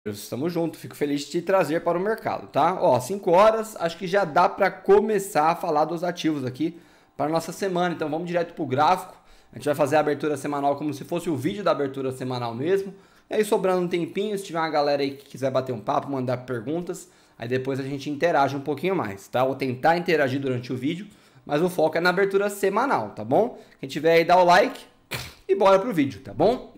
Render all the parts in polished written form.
Estamos juntos, fico feliz de te trazer para o mercado, tá? Ó, 5 horas, acho que já dá para começar a falar dos ativos aqui para a nossa semana. Então vamos direto para o gráfico. A gente vai fazer a abertura semanal como se fosse o vídeo da abertura semanal mesmo. E aí sobrando um tempinho, se tiver uma galera aí que quiser bater um papo, mandar perguntas, aí depois a gente interage um pouquinho mais, tá? Vou tentar interagir durante o vídeo, mas o foco é na abertura semanal, tá bom? Quem tiver aí dá o like e bora pro vídeo, tá bom?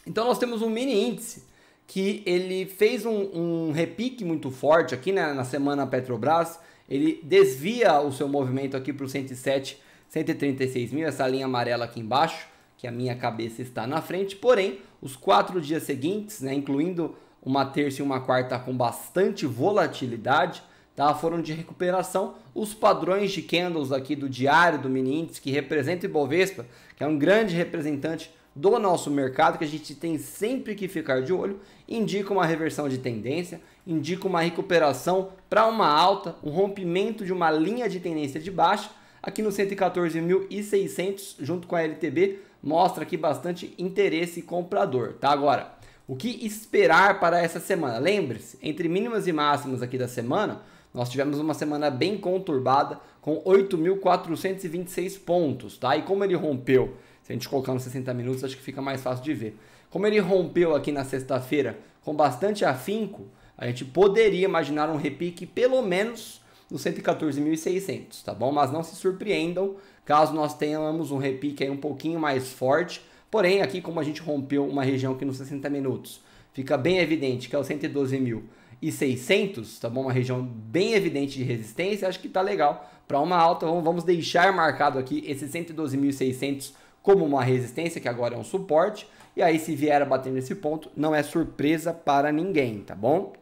Então nós temos um mini índice que ele fez um repique muito forte aqui, né, na semana Petrobras. Ele desvia o seu movimento aqui para o 107, 136 mil, essa linha amarela aqui embaixo, que a minha cabeça está na frente. Porém, os 4 dias seguintes, né, incluindo uma terça e uma quarta com bastante volatilidade, tá, foram de recuperação. Os padrões de candles aqui do diário do mini índice, que representa o Ibovespa, que é um grande representante do nosso mercado, que a gente tem sempre que ficar de olho, indica uma reversão de tendência, indica uma recuperação para uma alta, um rompimento de uma linha de tendência de baixa, aqui no 114.600, junto com a LTB, mostra aqui bastante interesse comprador, tá? Agora, o que esperar para essa semana? Lembre-se, entre mínimas e máximas aqui da semana, nós tivemos uma semana bem conturbada, com 8.426 pontos, tá? E como ele rompeu, se a gente colocar nos 60 minutos, acho que fica mais fácil de ver. Como ele rompeu aqui na sexta-feira com bastante afinco, a gente poderia imaginar um repique pelo menos no 114.600, tá bom? Mas não se surpreendam caso nós tenhamos um repique aí um pouquinho mais forte. Porém, aqui como a gente rompeu uma região aqui nos 60 minutos, fica bem evidente que é o 112.600, tá bom? Uma região bem evidente de resistência, acho que tá legal para uma alta. Vamos deixar marcado aqui esse 112.600 como uma resistência, que agora é um suporte, e aí se vier a bater nesse ponto, não é surpresa para ninguém, tá bom?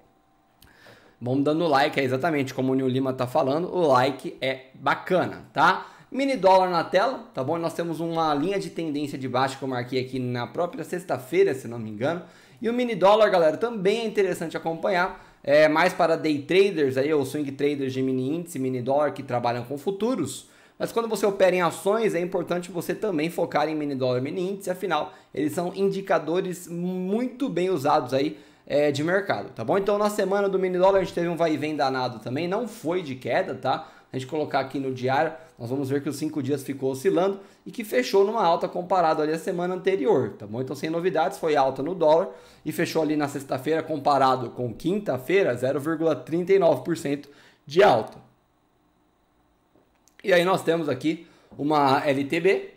Vamos dando like, é exatamente como o Nil Lima tá falando, o like é bacana, tá? Mini dólar na tela, tá bom? Nós temos uma linha de tendência de baixa que eu marquei aqui na própria sexta-feira, se não me engano, e o mini dólar, galera, também é interessante acompanhar, mais para day traders aí, ou swing traders de mini índice, mini dólar que trabalham com futuros. Mas quando você opera em ações, é importante você também focar em mini dólar, mini índice, afinal, eles são indicadores muito bem usados aí de mercado, tá bom? Então, na semana do mini dólar, a gente teve um vai e vem danado também, não foi de queda, tá? A gente colocar aqui no diário, nós vamos ver que os 5 dias ficou oscilando e que fechou numa alta comparado ali à semana anterior, tá bom? Então, sem novidades, foi alta no dólar e fechou ali na sexta-feira comparado com quinta-feira, 0,39% de alta. E aí nós temos aqui uma LTB,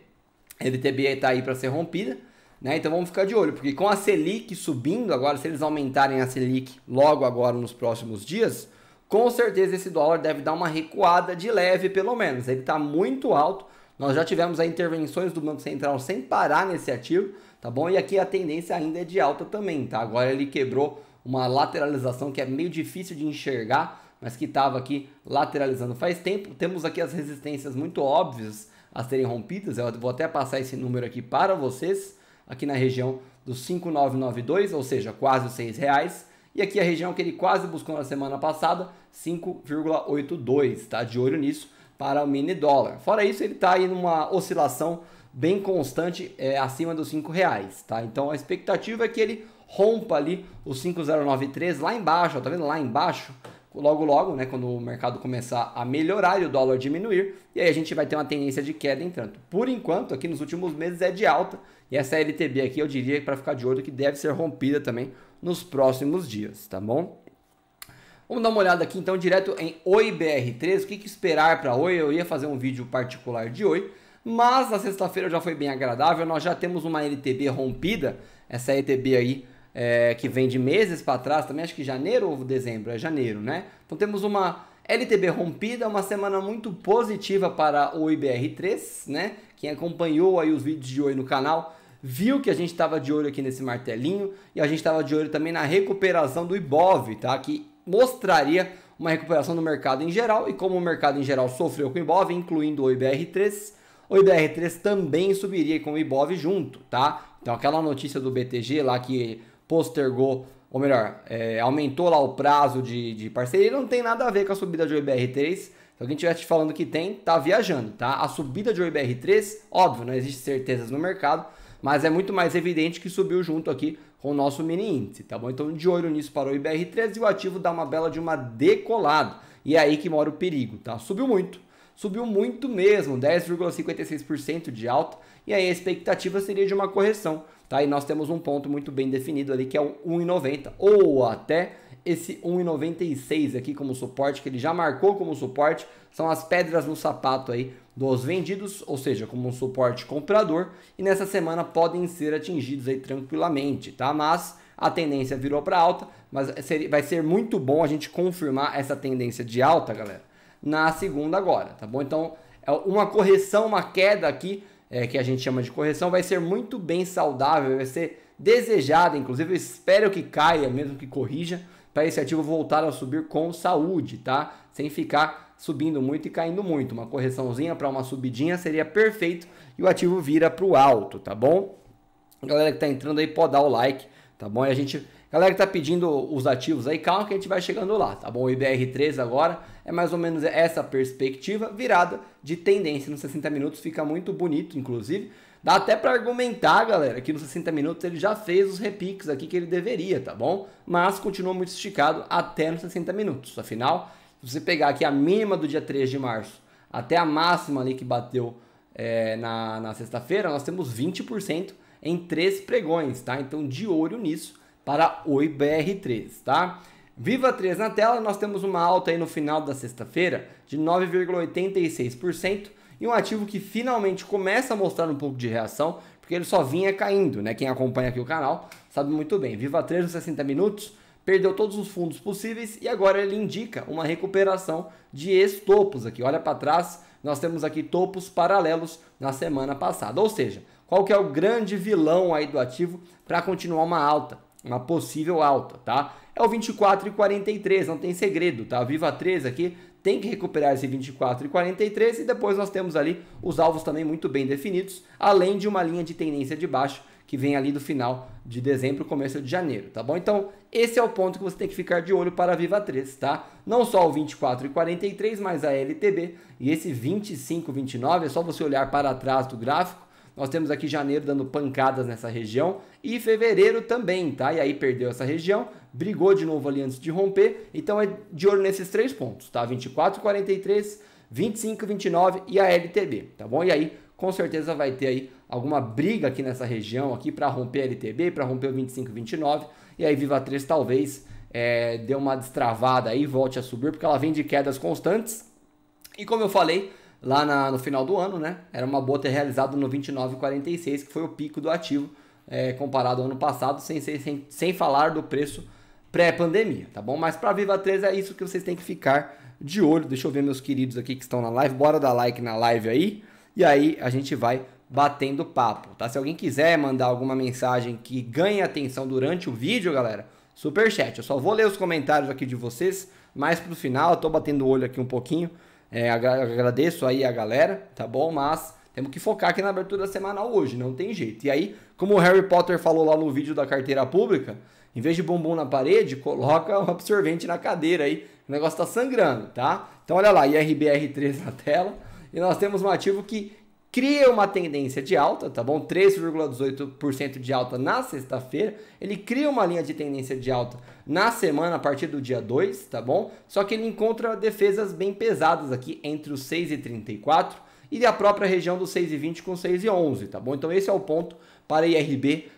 a LTB está aí para ser rompida, né? Então vamos ficar de olho, porque com a Selic subindo agora, se eles aumentarem a Selic logo agora nos próximos dias, com certeza esse dólar deve dar uma recuada de leve pelo menos, ele está muito alto, nós já tivemos as intervenções do Banco Central sem parar nesse ativo, tá bom? E aqui a tendência ainda é de alta também, tá? Agora ele quebrou uma lateralização que é meio difícil de enxergar, mas que estava aqui lateralizando faz tempo. Temos aqui as resistências muito óbvias a serem rompidas. Eu vou até passar esse número aqui para vocês, aqui na região dos 5.992, ou seja, quase os R$6. E aqui a região que ele quase buscou na semana passada, 5,82, tá? De olho nisso para o mini dólar. Fora isso, ele está aí numa oscilação bem constante acima dos R$5, tá? Então a expectativa é que ele rompa ali os 5,093 lá embaixo, ó, tá vendo lá embaixo? Logo, né, quando o mercado começar a melhorar e o dólar diminuir, e aí a gente vai ter uma tendência de queda entrando. Por enquanto, aqui nos últimos meses é de alta, e essa LTB aqui eu diria para ficar de olho que deve ser rompida também nos próximos dias, tá bom? Vamos dar uma olhada aqui então direto em Oi BR13, o que esperar para Oi? Eu ia fazer um vídeo particular de Oi, mas na sexta-feira já foi bem agradável, nós já temos uma LTB rompida, essa LTB aí, que vem de meses para trás, também acho que janeiro ou dezembro, é janeiro, né? Então temos uma LTB rompida, uma semana muito positiva para o IBR3, né? Quem acompanhou aí os vídeos de Oi no canal, viu que a gente estava de olho aqui nesse martelinho e a gente estava de olho também na recuperação do Ibov, tá? Que mostraria uma recuperação do mercado em geral e como o mercado em geral sofreu com o Ibov, incluindo o IBR3, o IBR3 também subiria com o Ibov junto, tá? Então aquela notícia do BTG lá que postergou, ou melhor, aumentou lá o prazo de parceria, não tem nada a ver com a subida de OIBR3. Se alguém estiver te falando que tem, tá viajando, tá? A subida de OIBR3, óbvio, não existe certezas no mercado, mas é muito mais evidente que subiu junto aqui com o nosso mini índice, tá bom? Então de olho nisso para o IBR13 e o ativo dá uma bela de uma decolada. E é aí que mora o perigo, tá? Subiu muito mesmo, 10,56% de alta, e aí a expectativa seria de uma correção, tá? E nós temos um ponto muito bem definido ali, que é o 1,90 ou até esse 1,96 aqui como suporte, que ele já marcou como suporte, são as pedras no sapato aí dos vendidos, ou seja, como um suporte comprador, e nessa semana podem ser atingidos aí tranquilamente, tá? Mas a tendência virou para alta, mas vai ser muito bom a gente confirmar essa tendência de alta, galera, na segunda agora, tá bom? Então, uma correção, uma queda aqui, que a gente chama de correção, vai ser muito bem saudável, vai ser desejada, inclusive eu espero que caia, mesmo que corrija, para esse ativo voltar a subir com saúde, tá? Sem ficar subindo muito e caindo muito. Uma correçãozinha para uma subidinha seria perfeito e o ativo vira para o alto, tá bom? Galera que tá entrando aí pode dar o like, tá bom? E galera que tá pedindo os ativos aí, calma que a gente vai chegando lá, tá bom? O IBR3 agora é mais ou menos essa perspectiva virada de tendência nos 60 minutos, fica muito bonito, inclusive. Dá até para argumentar, galera, que nos 60 minutos ele já fez os repiques aqui que ele deveria, tá bom? Mas continua muito esticado até nos 60 minutos. Afinal, se você pegar aqui a mínima do dia 3 de março até a máxima ali que bateu na sexta-feira, nós temos 20% em 3 pregões, tá? Então, de olho nisso para o IBR3, tá? Viva 3 na tela, nós temos uma alta aí no final da sexta-feira de 9,86%. E um ativo que finalmente começa a mostrar um pouco de reação, porque ele só vinha caindo, né? Quem acompanha aqui o canal sabe muito bem. Viva 3 nos 60 minutos, perdeu todos os fundos possíveis e agora ele indica uma recuperação de estopos aqui. Olha para trás, nós temos aqui topos paralelos na semana passada. Ou seja, qual que é o grande vilão aí do ativo para continuar uma alta? Uma possível alta, tá? É o 24,43, não tem segredo, tá? Viva 3 aqui tem que recuperar esse 24,43 e depois nós temos ali os alvos também muito bem definidos, além de uma linha de tendência de baixo que vem ali do final de dezembro, começo de janeiro, tá bom? Então, esse é o ponto que você tem que ficar de olho para a Viva 3, tá? Não só o 24,43, mas a LTB e esse 25,29, é só você olhar para trás do gráfico. Nós temos aqui janeiro dando pancadas nessa região e fevereiro também, tá? E aí perdeu essa região, brigou de novo ali antes de romper, então é de olho nesses 3 pontos, tá? 24,43, 25,29 e a LTB, tá bom? E aí, com certeza vai ter aí alguma briga aqui nessa região aqui para romper a LTB, para romper o 25,29 e aí Viva 3 talvez dê uma destravada aí, volte a subir, porque ela vem de quedas constantes e como eu falei, lá no final do ano, né? Era uma boa ter realizado no 29,46, que foi o pico do ativo comparado ao ano passado, sem falar do preço pré-pandemia, tá bom? Mas para Viva 3 é isso que vocês têm que ficar de olho. Deixa eu ver meus queridos aqui que estão na live. Bora dar like na live aí. E aí a gente vai batendo papo, tá? Se alguém quiser mandar alguma mensagem que ganhe atenção durante o vídeo, galera, superchat. Eu só vou ler os comentários aqui de vocês mais pro final. Eu tô batendo o olho aqui um pouquinho. Agradeço aí a galera, tá bom? Mas temos que focar aqui na abertura semanal hoje, não tem jeito. E aí, como o Harry Potter falou lá no vídeo da carteira pública, em vez de bumbum na parede, coloca um absorvente na cadeira aí. O negócio tá sangrando, tá? Então olha lá, IRBR3 na tela. E nós temos um ativo que cria uma tendência de alta, tá bom? 3,18% de alta na sexta-feira. Ele cria uma linha de tendência de alta na semana a partir do dia 2, tá bom? Só que ele encontra defesas bem pesadas aqui entre os 6,34 e a própria região dos 6,20 com 6,11, tá bom? Então esse é o ponto para IRB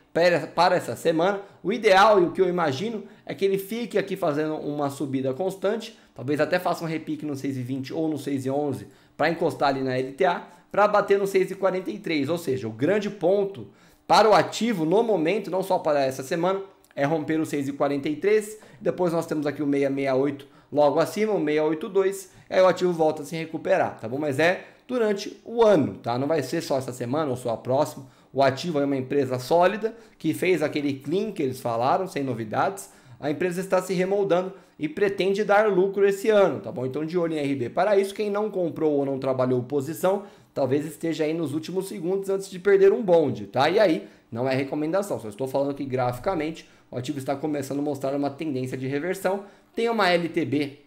para essa semana. O ideal e o que eu imagino é que ele fique aqui fazendo uma subida constante, talvez até faça um repique no 6,20 ou no 6,11 para encostar ali na LTA, para bater no 6,43, ou seja, o grande ponto para o ativo no momento, não só para essa semana, é romper o 6,43, depois nós temos aqui o 668 logo acima, o 682, aí o ativo volta a se recuperar, tá bom? Mas é durante o ano, tá? Não vai ser só essa semana ou só a próxima. O ativo é uma empresa sólida, que fez aquele clean que eles falaram, sem novidades. A empresa está se remoldando e pretende dar lucro esse ano, tá bom? Então de olho em RB. Para isso, quem não comprou ou não trabalhou posição, talvez esteja aí nos últimos segundos antes de perder um bonde, tá? E aí, não é recomendação, só estou falando que graficamente o ativo está começando a mostrar uma tendência de reversão. Tem uma LTB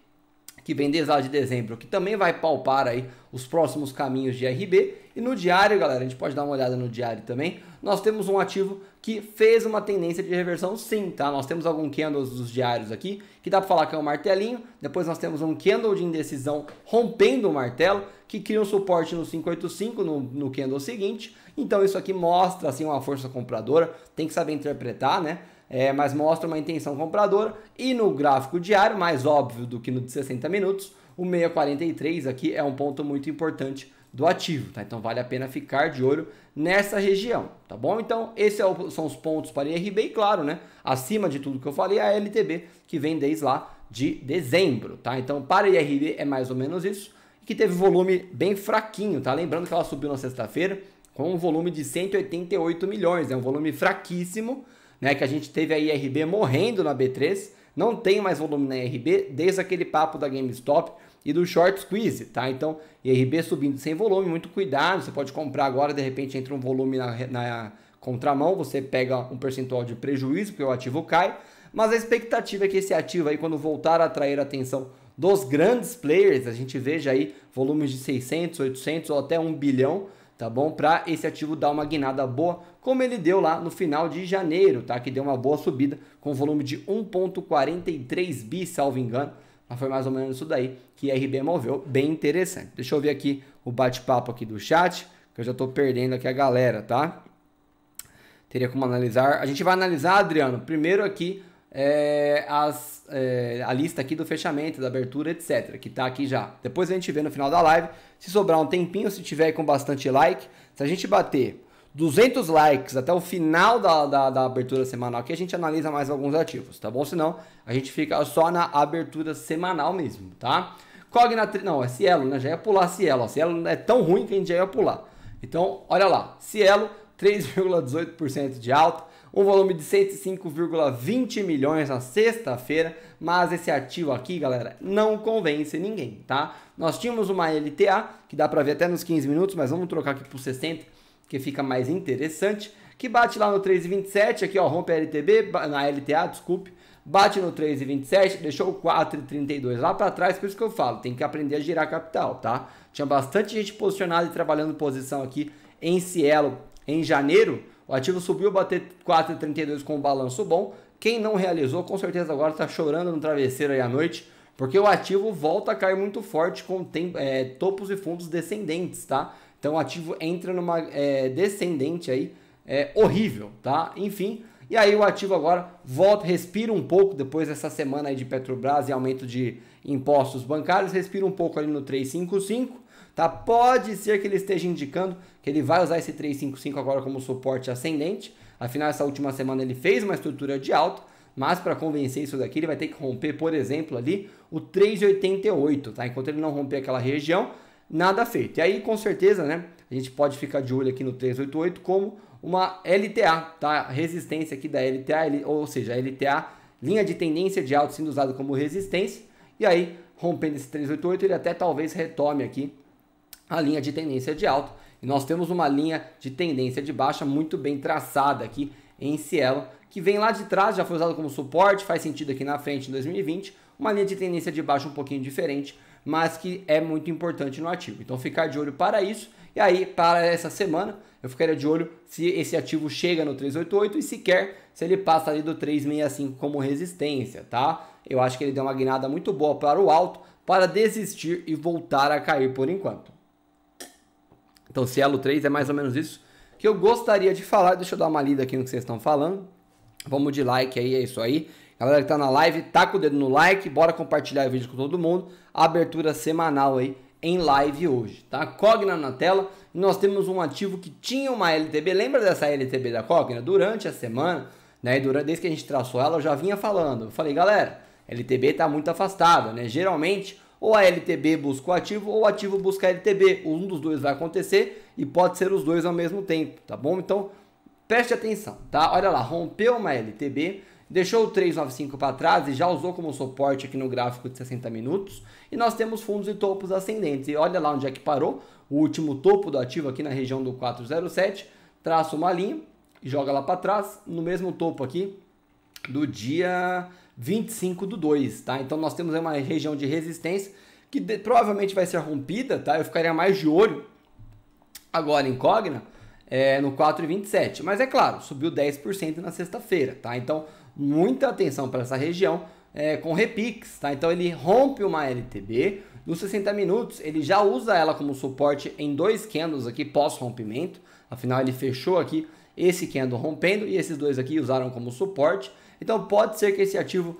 que vem desde lá de dezembro, que também vai palpar aí os próximos caminhos de RB. E no diário, galera, a gente pode dar uma olhada no diário também, nós temos um ativo que fez uma tendência de reversão sim, tá? Nós temos alguns candles dos diários aqui, que dá para falar que é um martelinho, depois nós temos um candle de indecisão rompendo o martelo, que cria um suporte no 585 no candle seguinte. Então isso aqui mostra assim uma força compradora, tem que saber interpretar, né? Mas mostra uma intenção compradora. E no gráfico diário, mais óbvio do que no de 60 minutos, o 643 aqui é um ponto muito importante do ativo, tá? Então vale a pena ficar de olho nessa região, tá bom? Então esses são os pontos para IRB e claro, né? Acima de tudo que eu falei, a LTB, que vem desde lá de dezembro, tá? Então para IRB é mais ou menos isso, que teve volume bem fraquinho, tá? Lembrando que ela subiu na sexta-feira com um volume de 188 milhões, é um volume fraquíssimo, né, que a gente teve a IRB morrendo na B3, não tem mais volume na IRB desde aquele papo da GameStop e do short squeeze, tá? Então, IRB subindo sem volume, muito cuidado, você pode comprar agora, de repente entra um volume na contramão, você pega um percentual de prejuízo, porque o ativo cai, mas a expectativa é que esse ativo aí, quando voltar a atrair a atenção dos grandes players, a gente veja aí volumes de 600, 800 ou até 1 bilhão, tá bom? Para esse ativo dar uma guinada boa, como ele deu lá no final de janeiro, tá? Que deu uma boa subida com volume de 1,43 bi, salvo engano. Mas foi mais ou menos isso daí que a RB moveu, bem interessante. Deixa eu ver aqui o bate-papo aqui do chat, que eu já tô perdendo aqui a galera, tá? Teria como analisar. A gente vai analisar, Adriano, primeiro aqui a lista aqui do fechamento, da abertura, etc, que tá aqui já. Depois a gente vê no final da live, se sobrar um tempinho, se tiver com bastante like, se a gente bater 200 likes até o final da abertura semanal aqui, a gente analisa mais alguns ativos, tá bom? Senão a gente fica só na abertura semanal mesmo, tá? Cognat, não, é Cielo, né? Já ia pular Cielo, ó. Cielo é tão ruim que a gente já ia pular. Então, olha lá, Cielo 3,18% de alta, um volume de 105,20 milhões na sexta-feira, mas esse ativo aqui, galera, não convence ninguém, tá? Nós tínhamos uma LTA, que dá para ver até nos 15 minutos, mas vamos trocar aqui por 60, que fica mais interessante, que bate lá no 3,27, aqui ó, rompe a LTB, na LTA, desculpe, bate no 3,27, deixou o 4,32 lá para trás, por isso que eu falo, tem que aprender a girar capital, tá? Tinha bastante gente posicionada e trabalhando posição aqui em Cielo em janeiro, o ativo subiu a bater 4,32 com um balanço bom. Quem não realizou, com certeza agora está chorando no travesseiro aí à noite, porque o ativo volta a cair muito forte com topos e fundos descendentes, tá? Então o ativo entra numa descendente aí, horrível, tá? Enfim, e aí o ativo agora volta, respira um pouco depois dessa semana aí de Petrobras e aumento de impostos bancários, respira um pouco ali no 355, tá? Pode ser que ele esteja indicando que ele vai usar esse 355 agora como suporte ascendente. Afinal, essa última semana ele fez uma estrutura de alta, mas para convencer isso daqui, ele vai ter que romper, por exemplo, ali o 3,88, tá? Enquanto ele não romper aquela região, nada feito. E aí, com certeza, né, a gente pode ficar de olho aqui no 3,88 como uma LTA, tá? Resistência aqui da LTA, ou seja, a LTA, linha de tendência de alta sendo usada como resistência. E aí, rompendo esse 3,88, ele até talvez retome aqui a linha de tendência de alta. E nós temos uma linha de tendência de baixa muito bem traçada aqui em Cielo, que vem lá de trás, já foi usado como suporte, faz sentido aqui na frente em 2020, uma linha de tendência de baixa um pouquinho diferente, mas que é muito importante no ativo. Então ficar de olho para isso, e aí para essa semana eu ficaria de olho se esse ativo chega no 388 e sequer se ele passa ali do 365 como resistência, tá? Eu acho que ele deu uma guinada muito boa para o alto, para desistir e voltar a cair por enquanto. Então, Cielo 3 é mais ou menos isso que eu gostaria de falar. Deixa eu dar uma lida aqui no que vocês estão falando. Vamos de like aí, é isso aí. Galera que tá na live, taca o dedo no like, bora compartilhar o vídeo com todo mundo. Abertura semanal aí em live hoje, tá? Cogna na tela. E nós temos um ativo que tinha uma LTB. Lembra dessa LTB da Cogna? Durante a semana, né? Desde que a gente traçou ela, eu já vinha falando. Eu falei, galera, LTB tá muito afastada, né? Geralmente, ou a LTB busca o ativo, ou o ativo busca a LTB. Um dos dois vai acontecer e pode ser os dois ao mesmo tempo, tá bom? Então, preste atenção, tá? Olha lá, rompeu uma LTB, deixou o 395 para trás e já usou como suporte aqui no gráfico de 60 minutos. E nós temos fundos e topos ascendentes. E olha lá onde é que parou. O último topo do ativo aqui na região do 407. Traça uma linha e joga lá para trás. No mesmo topo aqui do dia 25/2, tá? Então nós temos aí uma região de resistência que provavelmente vai ser rompida, tá? Eu ficaria mais de olho agora em Cogna no 4,27. Mas é claro, subiu 10% na sexta-feira, tá? Então muita atenção para essa região com repiques, tá? Então ele rompe uma LTB nos 60 minutos, ele já usa ela como suporte em 2 candles aqui pós-rompimento, afinal ele fechou aqui esse candle rompendo e esses dois aqui usaram como suporte. Então pode ser que esse ativo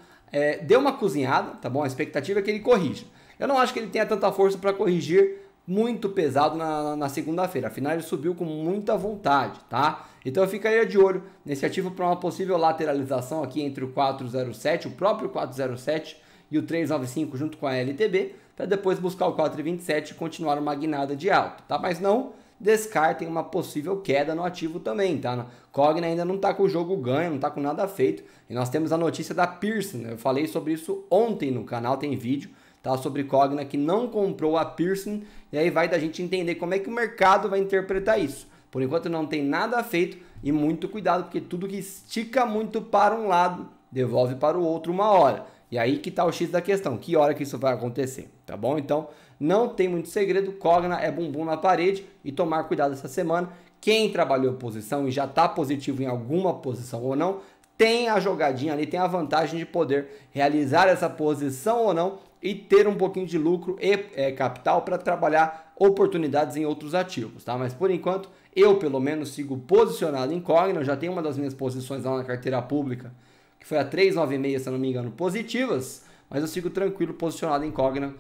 dê uma cozinhada, tá bom? A expectativa é que ele corrija. Eu não acho que ele tenha tanta força para corrigir muito pesado na segunda-feira, afinal ele subiu com muita vontade, tá? Então eu ficaria de olho nesse ativo para uma possível lateralização aqui entre o 407, o próprio 407 e o 395 junto com a LTB, para depois buscar o 4,27 e continuar uma guinada de alta, tá? Mas não descartem uma possível queda no ativo também, tá? Cogna ainda não está com o jogo ganho, não está com nada feito. E nós temos a notícia da Pearson, eu falei sobre isso ontem no canal, tem vídeo, tá? Sobre Cogna que não comprou a Pearson, e aí vai da gente entender como é que o mercado vai interpretar isso. Por enquanto não tem nada feito e muito cuidado, porque tudo que estica muito para um lado, devolve para o outro uma hora. E aí que tá o X da questão, que hora que isso vai acontecer, tá bom? Então, não tem muito segredo, Cogna é bumbum na parede e tomar cuidado essa semana. Quem trabalhou posição e já está positivo em alguma posição ou não, tem a jogadinha ali, tem a vantagem de poder realizar essa posição ou não e ter um pouquinho de lucro e capital para trabalhar oportunidades em outros ativos, tá? Mas por enquanto, eu pelo menos sigo posicionado em Cogna, já tenho uma das minhas posições lá na carteira pública, que foi a 396, se eu não me engano, positivas, mas eu sigo tranquilo posicionado em Cogna,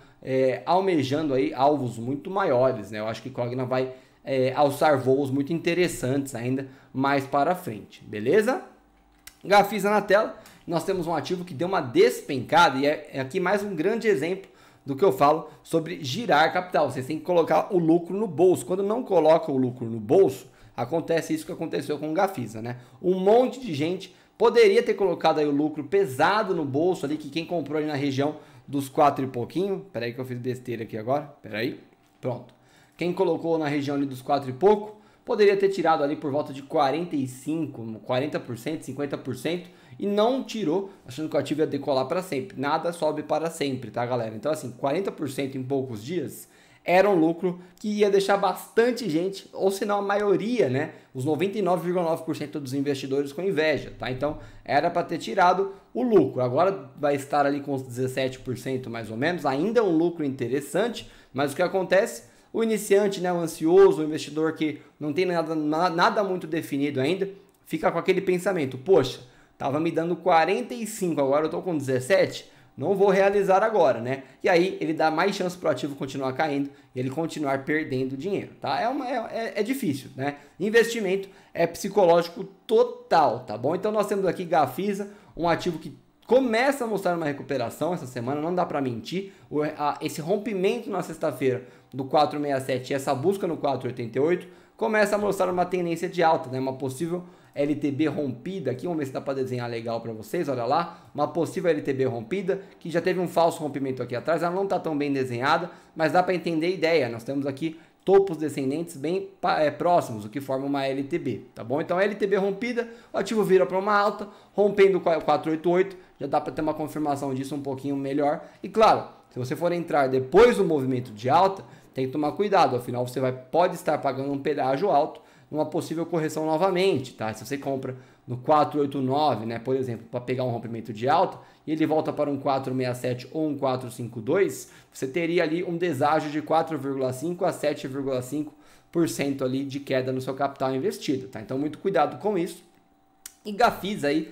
almejando aí alvos muito maiores, né? Eu acho que Cogna vai alçar voos muito interessantes ainda mais para frente, beleza? Gafisa na tela, nós temos um ativo que deu uma despencada e é aqui mais um grande exemplo do que eu falo sobre girar capital. Vocês têm que colocar o lucro no bolso. Quando não coloca o lucro no bolso, acontece isso que aconteceu com o Gafisa, né? Um monte de gente poderia ter colocado aí o lucro pesado no bolso ali, que quem comprou ali na região dos 4 e pouquinho, peraí que eu fiz besteira aqui agora, peraí, pronto. Quem colocou na região ali dos 4 e pouco, poderia ter tirado ali por volta de 45%, 40%, 50% e não tirou, achando que o ativo ia decolar para sempre. Nada sobe para sempre, tá, galera? Então, assim, 40% em poucos dias era um lucro que ia deixar bastante gente, ou se não a maioria, né? Os 99,9% dos investidores com inveja, tá? Então, era para ter tirado o lucro. Agora vai estar ali com os 17% mais ou menos, ainda um lucro interessante, mas o que acontece? O iniciante, né, o ansioso, o investidor que não tem nada muito definido ainda, fica com aquele pensamento, poxa, tava me dando 45, agora eu tô com 17, não vou realizar agora, né? E aí ele dá mais chance para o ativo continuar caindo e ele continuar perdendo dinheiro, tá? É difícil, né? Investimento é psicológico total, tá bom? Então nós temos aqui Gafisa, um ativo que começa a mostrar uma recuperação essa semana, não dá para mentir. Esse rompimento na sexta-feira do 467 e essa busca no 488 começa a mostrar uma tendência de alta, né? Uma possível LTB rompida aqui, vamos ver se dá para desenhar legal para vocês, olha lá, uma possível LTB rompida, que já teve um falso rompimento aqui atrás, ela não está tão bem desenhada, mas dá para entender a ideia, nós temos aqui topos descendentes bem próximos, o que forma uma LTB, tá bom? Então, LTB rompida, o ativo vira para uma alta, rompendo o 488, já dá para ter uma confirmação disso um pouquinho melhor, e claro, se você for entrar depois do movimento de alta, tem que tomar cuidado, afinal você pode estar pagando um pedágio alto, numa possível correção novamente, tá? Se você compra no 489, né, por exemplo, para pegar um rompimento de alta, e ele volta para um 467 ou um 452, você teria ali um deságio de 4,5 a 7,5% ali de queda no seu capital investido, tá? Então muito cuidado com isso. E Gafisa aí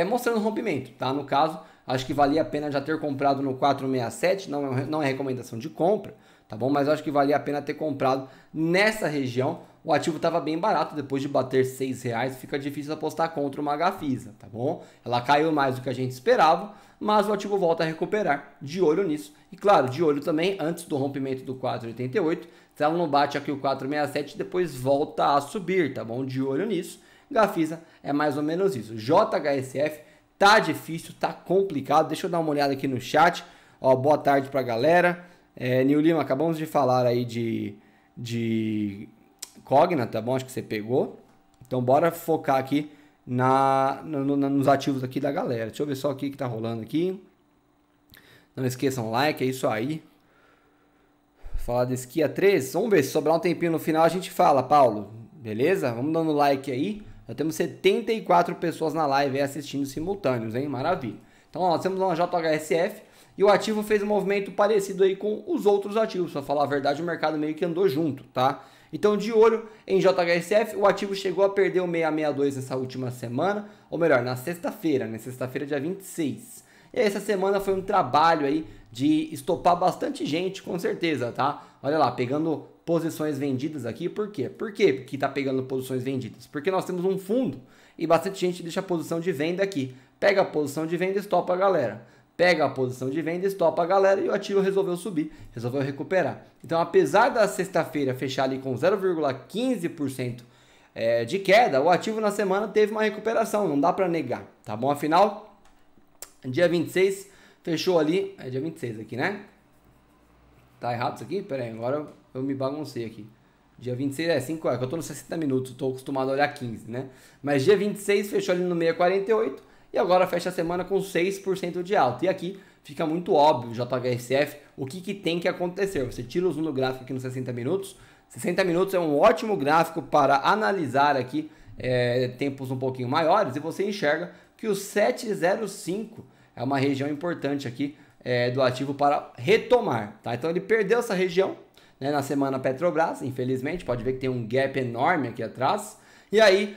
mostrando rompimento, tá? No caso, acho que valia a pena já ter comprado no 467, não é recomendação de compra, tá bom? Mas eu acho que valia a pena ter comprado nessa região. O ativo estava bem barato, depois de bater R$6, fica difícil apostar contra uma Gafisa, tá bom? Ela caiu mais do que a gente esperava, mas o ativo volta a recuperar, de olho nisso. E claro, de olho também antes do rompimento do 488, se ela não bate aqui o 467, depois volta a subir, tá bom? De olho nisso. Gafisa é mais ou menos isso. JHSF tá difícil, tá complicado. Deixa eu dar uma olhada aqui no chat. Ó, boa tarde pra galera. Nil Lima, acabamos de falar aí de Cogna, tá bom? Acho que você pegou. Então bora focar aqui nos ativos aqui da galera. Deixa eu ver só o que tá rolando aqui. Não esqueçam o like, é isso aí. Falar de Skia 3. Vamos ver, se sobrar um tempinho no final a gente fala, Paulo. Beleza? Vamos dando like aí. Já temos 74 pessoas na live aí assistindo simultâneos, hein? Maravilha. Então, ó, nós temos uma JHSF e o ativo fez um movimento parecido aí com os outros ativos. Pra falar a verdade, o mercado meio que andou junto, tá? Então, de olho em JHSF, o ativo chegou a perder o 662 nessa última semana, ou melhor, na sexta-feira, dia 26. E essa semana foi um trabalho aí de estopar bastante gente, com certeza, tá? Olha lá, pegando posições vendidas aqui, por quê? Por que que tá pegando posições vendidas? Porque nós temos um fundo e bastante gente deixa a posição de venda aqui. Pega a posição de venda e estopa a galera. Pega a posição de venda, estopa a galera e o ativo resolveu subir, resolveu recuperar. Então, apesar da sexta-feira fechar ali com 0,15% de queda, o ativo na semana teve uma recuperação, não dá para negar, tá bom? Afinal, dia 26 fechou ali, é dia 26 aqui, né? Tá errado isso aqui? Pera aí, agora eu me baguncei aqui. Dia 26 é 5 horas, que eu tô nos 60 minutos, tô acostumado a olhar 15, né? Mas dia 26 fechou ali no 6,48 e agora fecha a semana com 6% de alta. E aqui fica muito óbvio, JHSF, o que tem que acontecer. Você tira o zoom do gráfico aqui nos 60 minutos. 60 minutos é um ótimo gráfico para analisar aqui tempos um pouquinho maiores e você enxerga que o 705 é uma região importante aqui do ativo para retomar, tá? Então ele perdeu essa região, né, na semana Petrobras, infelizmente, pode ver que tem um gap enorme aqui atrás. E aí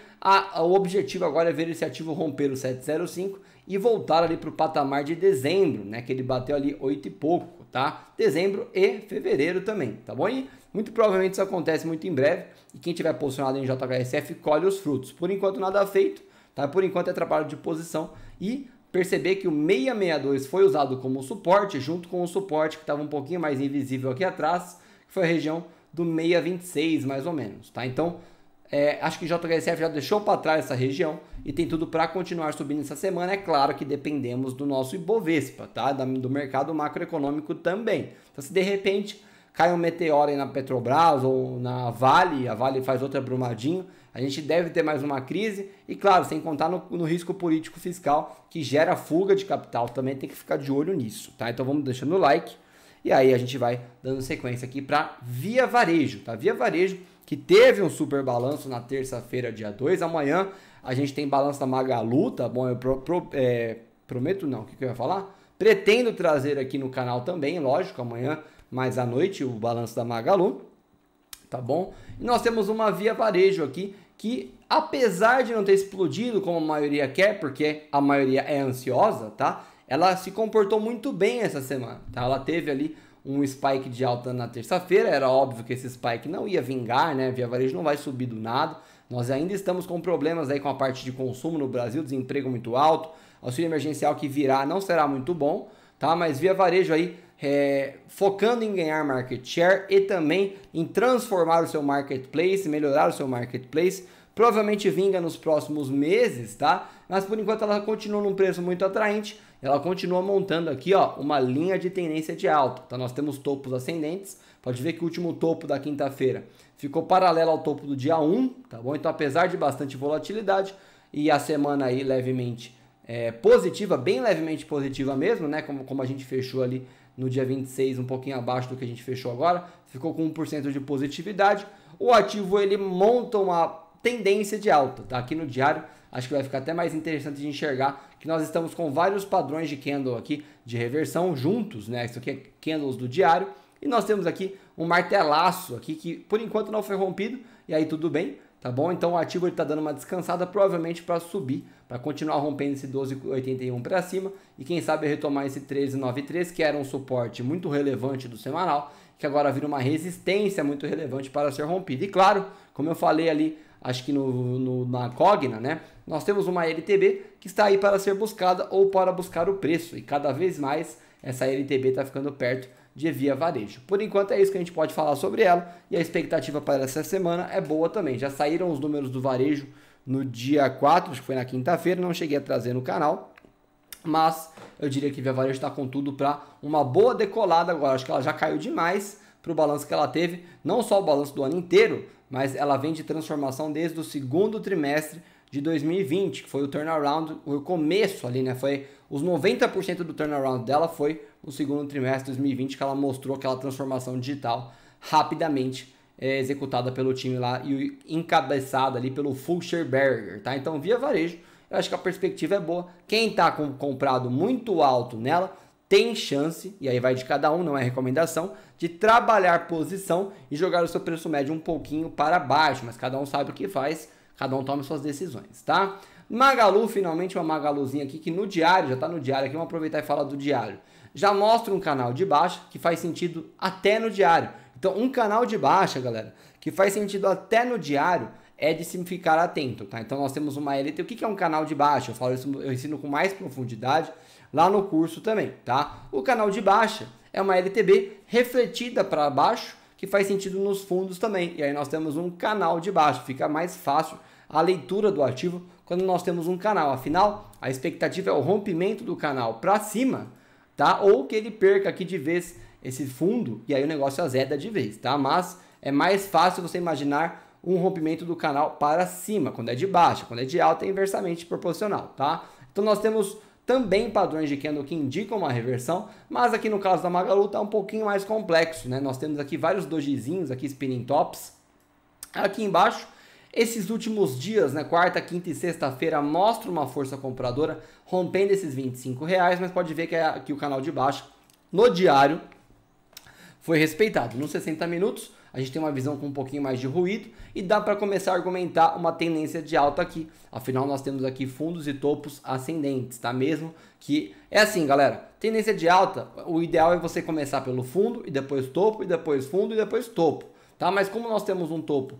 o objetivo agora é ver esse ativo romper o 705 e voltar ali para o patamar de dezembro, né, que ele bateu ali 8 e pouco, tá? Dezembro e fevereiro também, tá bom? E muito provavelmente isso acontece muito em breve e quem tiver posicionado em JHSF colhe os frutos. Por enquanto nada feito, tá? Por enquanto é trabalho de posição e perceber que o 662 foi usado como suporte, junto com o suporte que estava um pouquinho mais invisível aqui atrás, que foi a região do 626 mais ou menos, tá? Então, acho que o JHSF já deixou para trás essa região e tem tudo para continuar subindo essa semana. É claro que dependemos do nosso Ibovespa, tá? Do mercado macroeconômico também. Então, se de repente cai um meteoro aí na Petrobras ou na Vale, a Vale faz outra Brumadinho, a gente deve ter mais uma crise e, claro, sem contar no risco político fiscal que gera fuga de capital, também tem que ficar de olho nisso, tá? Então vamos deixando o like e aí a gente vai dando sequência aqui para Via Varejo, tá? Via Varejo que teve um super balanço na terça-feira, dia 2, amanhã a gente tem balanço da Magalu, tá bom? Eu prometo não, o que eu ia falar? Pretendo trazer aqui no canal também, lógico, amanhã mais à noite o balanço da Magalu, tá bom? E nós temos uma Via Varejo aqui que, apesar de não ter explodido como a maioria quer, porque a maioria é ansiosa, tá? Ela se comportou muito bem essa semana, tá? Ela teve ali um spike de alta na terça-feira, era óbvio que esse spike não ia vingar, né? Via Varejo não vai subir do nada. Nós ainda estamos com problemas aí com a parte de consumo no Brasil, desemprego muito alto, auxílio emergencial que virá não será muito bom, tá? Mas Via Varejo aí focando em ganhar market share e também em transformar o seu marketplace, melhorar o seu marketplace, provavelmente vinga nos próximos meses, tá? Mas por enquanto ela continua num preço muito atraente, ela continua montando aqui, ó, uma linha de tendência de alta, tá? Nós temos topos ascendentes, pode ver que o último topo da quinta-feira ficou paralelo ao topo do dia 1, tá bom? Então apesar de bastante volatilidade e a semana aí levemente positiva, bem levemente positiva mesmo, né? Como a gente fechou ali no dia 26, um pouquinho abaixo do que a gente fechou agora, ficou com 1% de positividade. O ativo ele monta uma tendência de alta, tá? Aqui no diário, acho que vai ficar até mais interessante de enxergar que nós estamos com vários padrões de candle aqui de reversão juntos, né? Isso aqui é candles do diário. E nós temos aqui um martelaço aqui que por enquanto não foi rompido e aí tudo bem, tá bom? Então o ativo está dando uma descansada provavelmente para subir, para continuar rompendo esse 12,81 para cima e quem sabe retomar esse 13,93 que era um suporte muito relevante do semanal, que agora vira uma resistência muito relevante para ser rompido. E claro, como eu falei ali, acho que na Cogna, né? Nós temos uma LTB que está aí para ser buscada ou para buscar o preço e cada vez mais essa LTB está ficando perto de Via Varejo. Por enquanto é isso que a gente pode falar sobre ela e a expectativa para essa semana é boa também. Já saíram os números do varejo no dia 4, acho que foi na quinta-feira, não cheguei a trazer no canal, mas eu diria que Via Varejo está com tudo para uma boa decolada agora. Acho que ela já caiu demais para o balanço que ela teve, não só o balanço do ano inteiro, mas ela vem de transformação desde o segundo trimestre de 2020, que foi o turnaround, o começo ali, né? Foi os 90% do turnaround dela foi no segundo trimestre de 2020, que ela mostrou aquela transformação digital rapidamente executada pelo time lá e encabeçada ali pelo Fulcherberger, tá? Então, via varejo, eu acho que a perspectiva é boa. Quem está comprado muito alto nela tem chance, e aí vai de cada um, não é recomendação, de trabalhar posição e jogar o seu preço médio um pouquinho para baixo, mas cada um sabe o que faz, cada um toma suas decisões, tá? Magalu, finalmente uma Magaluzinha aqui, que no diário, já está no diário aqui, vamos aproveitar e falar do diário. Já mostra um canal de baixa, que faz sentido até no diário. Então, um canal de baixa, galera, que faz sentido até no diário, é de se ficar atento, tá? Então, nós temos uma LT. O que é um canal de baixa? Eu falo isso, eu ensino com mais profundidade lá no curso também, tá? O canal de baixa é uma LTB refletida para baixo, que faz sentido nos fundos também. E aí nós temos um canal de baixa, fica mais fácil a leitura do ativo quando nós temos um canal. Afinal, a expectativa é o rompimento do canal para cima, tá? Ou que ele perca aqui de vez esse fundo e aí o negócio azeda de vez, tá? Mas é mais fácil você imaginar um rompimento do canal para cima, quando é de baixa. Quando é de alta é inversamente proporcional, tá? Então nós temos também padrões de candle que indicam uma reversão, mas aqui no caso da Magalu está um pouquinho mais complexo, né? Nós temos aqui vários dojizinhos, aqui spinning tops. Aqui embaixo, esses últimos dias, né, quarta, quinta e sexta-feira, mostra uma força compradora rompendo esses R$25, mas pode ver que aqui o canal de baixo no diário foi respeitado. Nos 60 minutos, a gente tem uma visão com um pouquinho mais de ruído e dá para começar a argumentar uma tendência de alta aqui. Afinal, nós temos aqui fundos e topos ascendentes, tá? Mesmo que... É assim, galera, tendência de alta, o ideal é você começar pelo fundo e depois topo, e depois fundo e depois topo, tá? Mas como nós temos um topo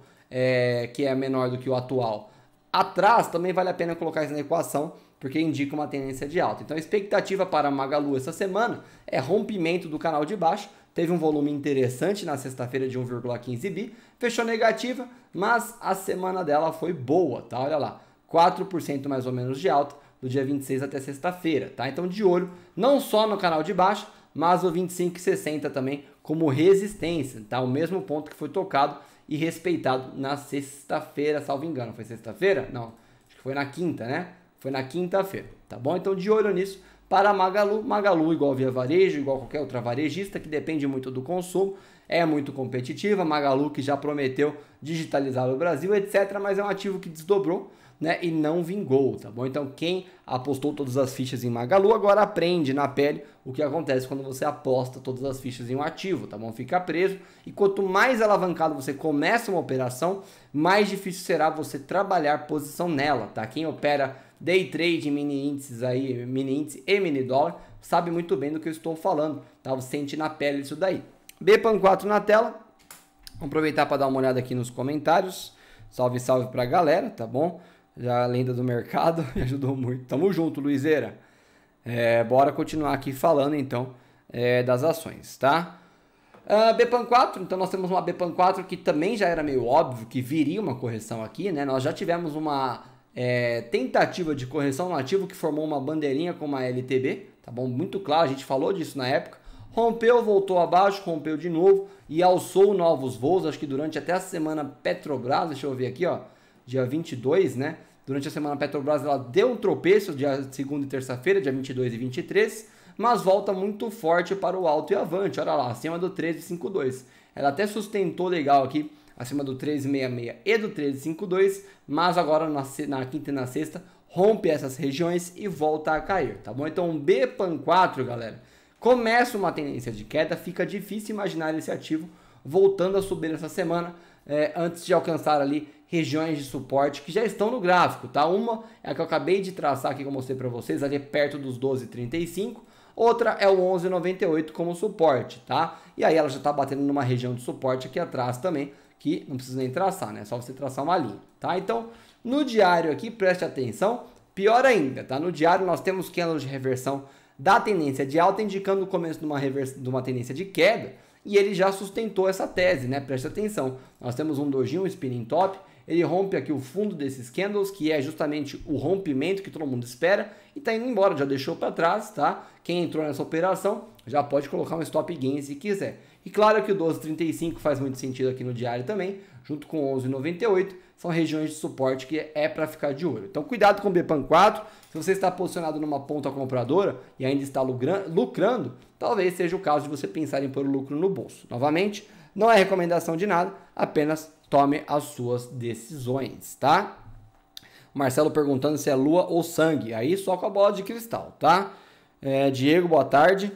que é menor do que o atual, atrás também vale a pena colocar isso na equação, porque indica uma tendência de alta. Então a expectativa para a Magalu essa semana é rompimento do canal de baixo. Teve um volume interessante na sexta-feira de 1,15 bi, fechou negativa, mas a semana dela foi boa, tá? Olha lá, 4% mais ou menos de alta do dia 26 até sexta-feira, tá? Então de olho não só no canal de baixo, mas o 25,60 também como resistência, tá? O mesmo ponto que foi tocado e respeitado na sexta-feira, salvo engano. Foi sexta-feira? Não, acho que foi na quinta, né? Foi na quinta-feira, tá bom? Então de olho nisso. Para Magalu, Magalu igual Via Varejo, igual qualquer outra varejista, que depende muito do consumo, é muito competitiva. Magalu que já prometeu digitalizar o Brasil, etc. Mas é um ativo que desdobrou, né, e não vingou, tá bom? Então quem apostou todas as fichas em Magalu, agora aprende na pele o que acontece quando você aposta todas as fichas em um ativo, tá bom? Fica preso, e quanto mais alavancado você começa uma operação, mais difícil será você trabalhar posição nela, tá? Quem opera day trade, mini índices aí, mini índice e mini dólar, sabe muito bem do que eu estou falando, tá? Você sente na pele isso daí. BPAN4 na tela, vamos aproveitar para dar uma olhada aqui nos comentários. Salve, salve pra galera, tá bom? Já a lenda do mercado, me ajudou muito. Tamo junto, Luizeira. Bora continuar aqui falando, então, das ações, tá? BPAN4, então nós temos uma BPAN4 que também já era meio óbvio que viria uma correção aqui, né? Nós já tivemos uma tentativa de correção no ativo que formou uma bandeirinha com uma LTB, tá bom? Muito claro, a gente falou disso na época. Rompeu, voltou abaixo, rompeu de novo e alçou novos voos, acho que durante até a semana Petrobras, deixa eu ver aqui, ó, dia 22, né? Durante a semana Petrobras ela deu um tropeço dia segunda e terça-feira, dia 22 e 23, mas volta muito forte para o alto e avante, olha lá, acima do 13,52. Ela até sustentou legal aqui, acima do 13,66 e do 13,52, mas agora na quinta e na sexta rompe essas regiões e volta a cair, tá bom? Então, BPAN4, galera, começa uma tendência de queda, fica difícil imaginar esse ativo voltando a subir essa semana, antes de alcançar ali regiões de suporte que já estão no gráfico, tá? Uma é a que eu acabei de traçar aqui que eu mostrei para vocês, ali perto dos 12,35, outra é o 11,98 como suporte, tá? E aí ela já está batendo numa região de suporte aqui atrás também, que não precisa nem traçar, né? É só você traçar uma linha, tá? Então, no diário aqui, preste atenção, pior ainda, tá? No diário nós temos candles de reversão da tendência de alta, indicando o começo de uma tendência de queda, e ele já sustentou essa tese, né? Preste atenção, nós temos um doji, um spinning top, ele rompe aqui o fundo desses candles, que é justamente o rompimento que todo mundo espera, e tá indo embora, já deixou para trás, tá? Quem entrou nessa operação já pode colocar um stop gain se quiser. E claro que o 12,35 faz muito sentido aqui no diário também, junto com 11,98, são regiões de suporte que é para ficar de olho. Então cuidado com o BPAN 4, se você está posicionado numa ponta compradora e ainda está lucrando, talvez seja o caso de você pensar em pôr o lucro no bolso. Novamente, não é recomendação de nada, apenas tome as suas decisões, tá? Marcelo perguntando se é lua ou sangue, aí só com a bola de cristal, tá? Diego, boa tarde.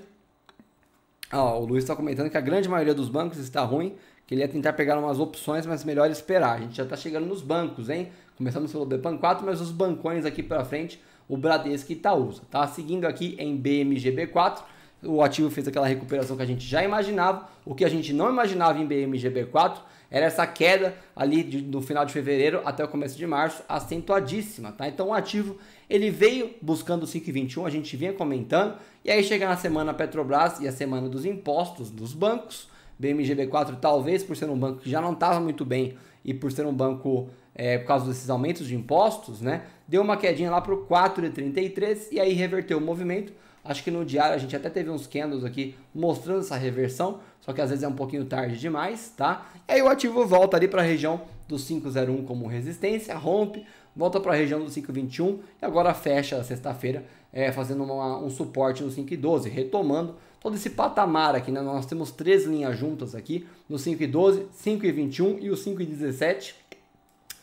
O Luiz está comentando que a grande maioria dos bancos está ruim, que ele ia tentar pegar umas opções, mas melhor esperar. A gente já está chegando nos bancos, hein? Começamos pelo BPAN 4, mas os bancões aqui para frente, o Bradesco e Itaúsa, tá? Seguindo aqui em BMGB4, o ativo fez aquela recuperação que a gente já imaginava. O que a gente não imaginava em BMGB4 era essa queda ali do final de fevereiro até o começo de março, acentuadíssima, tá? Então o ativo, ele veio buscando 5,21, a gente vinha comentando, e aí chega na semana Petrobras e a semana dos impostos dos bancos. BMGB4 talvez por ser um banco que já não estava muito bem e por ser um banco por causa desses aumentos de impostos, né? Deu uma quedinha lá para o 4,33 e aí reverteu o movimento. Acho que no diário a gente até teve uns candles aqui mostrando essa reversão, só que às vezes é um pouquinho tarde demais, tá? E aí o ativo volta ali para a região do 5,01 como resistência, rompe, volta para a região do 5,21 e agora fecha a sexta-feira fazendo um suporte no 5,12, retomando todo esse patamar aqui, né? Nós temos 3 linhas juntas aqui, no 5,12, 5,21 e o 5,17.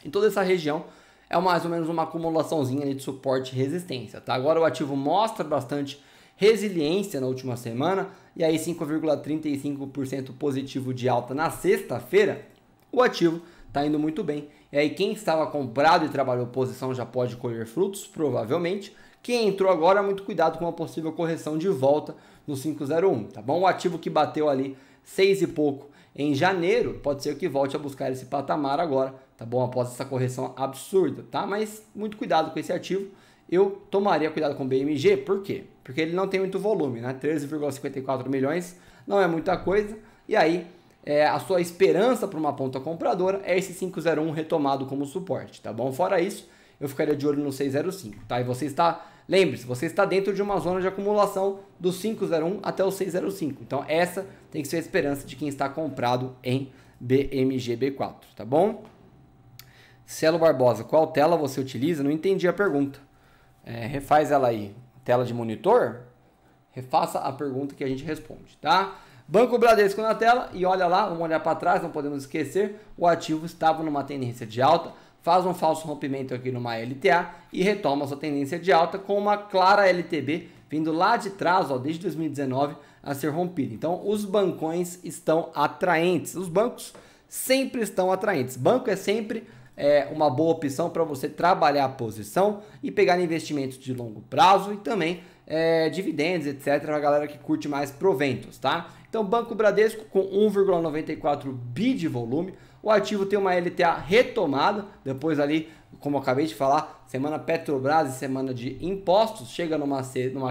Em toda essa região é mais ou menos uma acumulaçãozinha ali de suporte e resistência, tá? Agora o ativo mostra bastante resiliência na última semana, e aí 5,35% positivo de alta na sexta-feira, o ativo está indo muito bem. E aí quem estava comprado e trabalhou posição já pode colher frutos, provavelmente. Quem entrou agora, muito cuidado com uma possível correção de volta no 5,01, tá bom? O ativo que bateu ali 6 e pouco em janeiro, pode ser que volte a buscar esse patamar agora, tá bom? Após essa correção absurda, tá? Mas muito cuidado com esse ativo. Eu tomaria cuidado com o BMG, por quê? Porque ele não tem muito volume, né? 13,54 milhões não é muita coisa. E aí, a sua esperança para uma ponta compradora é esse 5,01 retomado como suporte, tá bom? Fora isso, eu ficaria de olho no 6,05, tá? E você está, lembre-se, você está dentro de uma zona de acumulação do 5,01 até o 6,05. Então, essa tem que ser a esperança de quem está comprado em BMGB4, tá bom? Celo Barbosa, qual tela você utiliza? Não entendi a pergunta. Refaz ela aí. Tela de monitor? Refaça a pergunta que a gente responde, tá? Banco Bradesco na tela e olha lá, vamos olhar para trás, não podemos esquecer, o ativo estava numa tendência de alta, faz um falso rompimento aqui numa LTA e retoma sua tendência de alta com uma clara LTB vindo lá de trás, ó, desde 2019 a ser rompida. Então, os bancões estão atraentes. Os bancos sempre estão atraentes. Banco é sempre uma boa opção para você trabalhar a posição e pegar investimentos de longo prazo e também dividendos, etc. Para a galera que curte mais proventos, tá? Então, Banco Bradesco com 1,94 bi de volume. O ativo tem uma LTA retomada, depois ali, como eu acabei de falar, semana Petrobras e semana de impostos, chega numa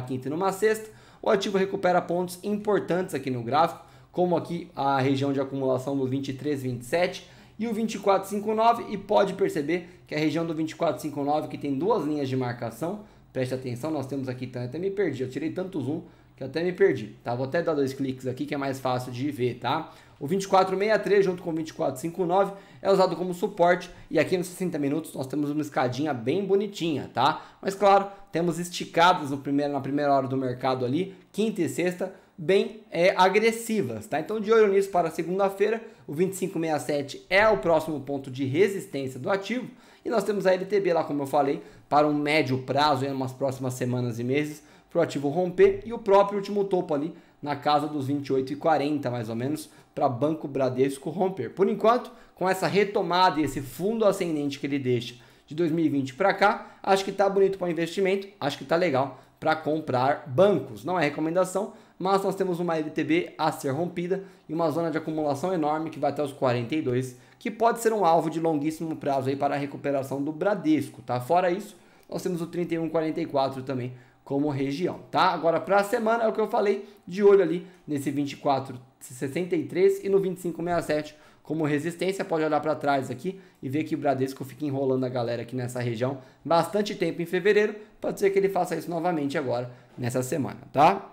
quinta e numa sexta, o ativo recupera pontos importantes aqui no gráfico, como aqui a região de acumulação do 23,27 e o 24,59, e pode perceber que a região do 24,59 que tem duas linhas de marcação, preste atenção, nós temos aqui, até me perdi, eu tirei tanto zoom que até me perdi, tá? Vou até dar 2 cliques aqui que é mais fácil de ver, tá? O 24,63 junto com o 24,59 é usado como suporte e aqui nos 60 minutos nós temos uma escadinha bem bonitinha, tá? Mas claro, temos esticadas na primeira hora do mercado ali, quinta e sexta, bem agressivas, tá? Então de olho nisso para segunda-feira, o 25,67 é o próximo ponto de resistência do ativo e nós temos a LTB lá, como eu falei, para um médio prazo, em umas próximas semanas e meses, para o ativo romper e o próprio último topo ali na casa dos 28,40 mais ou menos para Banco Bradesco romper. Por enquanto, com essa retomada e esse fundo ascendente que ele deixa de 2020 para cá, acho que está bonito para investimento, acho que está legal para comprar bancos. Não é recomendação, mas nós temos uma LTB a ser rompida e uma zona de acumulação enorme que vai até os 42, que pode ser um alvo de longuíssimo prazo aí para a recuperação do Bradesco, tá? Fora isso, nós temos o 31,44 também como região, tá? Agora para a semana é o que eu falei, de olho ali nesse 24,63 e no 25,67 como resistência. Pode olhar para trás aqui e ver que o Bradesco fica enrolando a galera aqui nessa região bastante tempo em fevereiro, pode ser que ele faça isso novamente agora nessa semana, tá?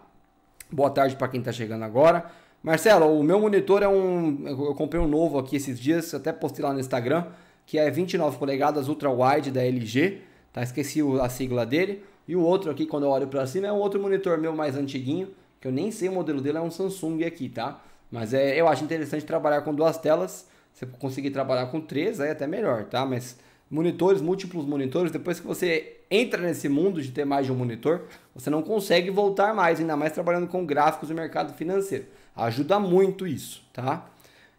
Boa tarde para quem está chegando agora. Marcelo, o meu monitor é eu comprei um novo aqui esses dias, até postei lá no Instagram, que é 29 polegadas Ultra Wide da LG, tá? Esqueci a sigla dele. E o outro aqui, quando eu olho pra cima, é um outro monitor meu mais antiguinho, que eu nem sei o modelo dele, é um Samsung aqui, tá? Mas eu acho interessante trabalhar com duas telas. Se você conseguir trabalhar com três, aí é até melhor, tá? Mas múltiplos monitores, depois que você entra nesse mundo de ter mais de um monitor, você não consegue voltar mais, ainda mais trabalhando com gráficos e mercado financeiro. Ajuda muito isso, tá?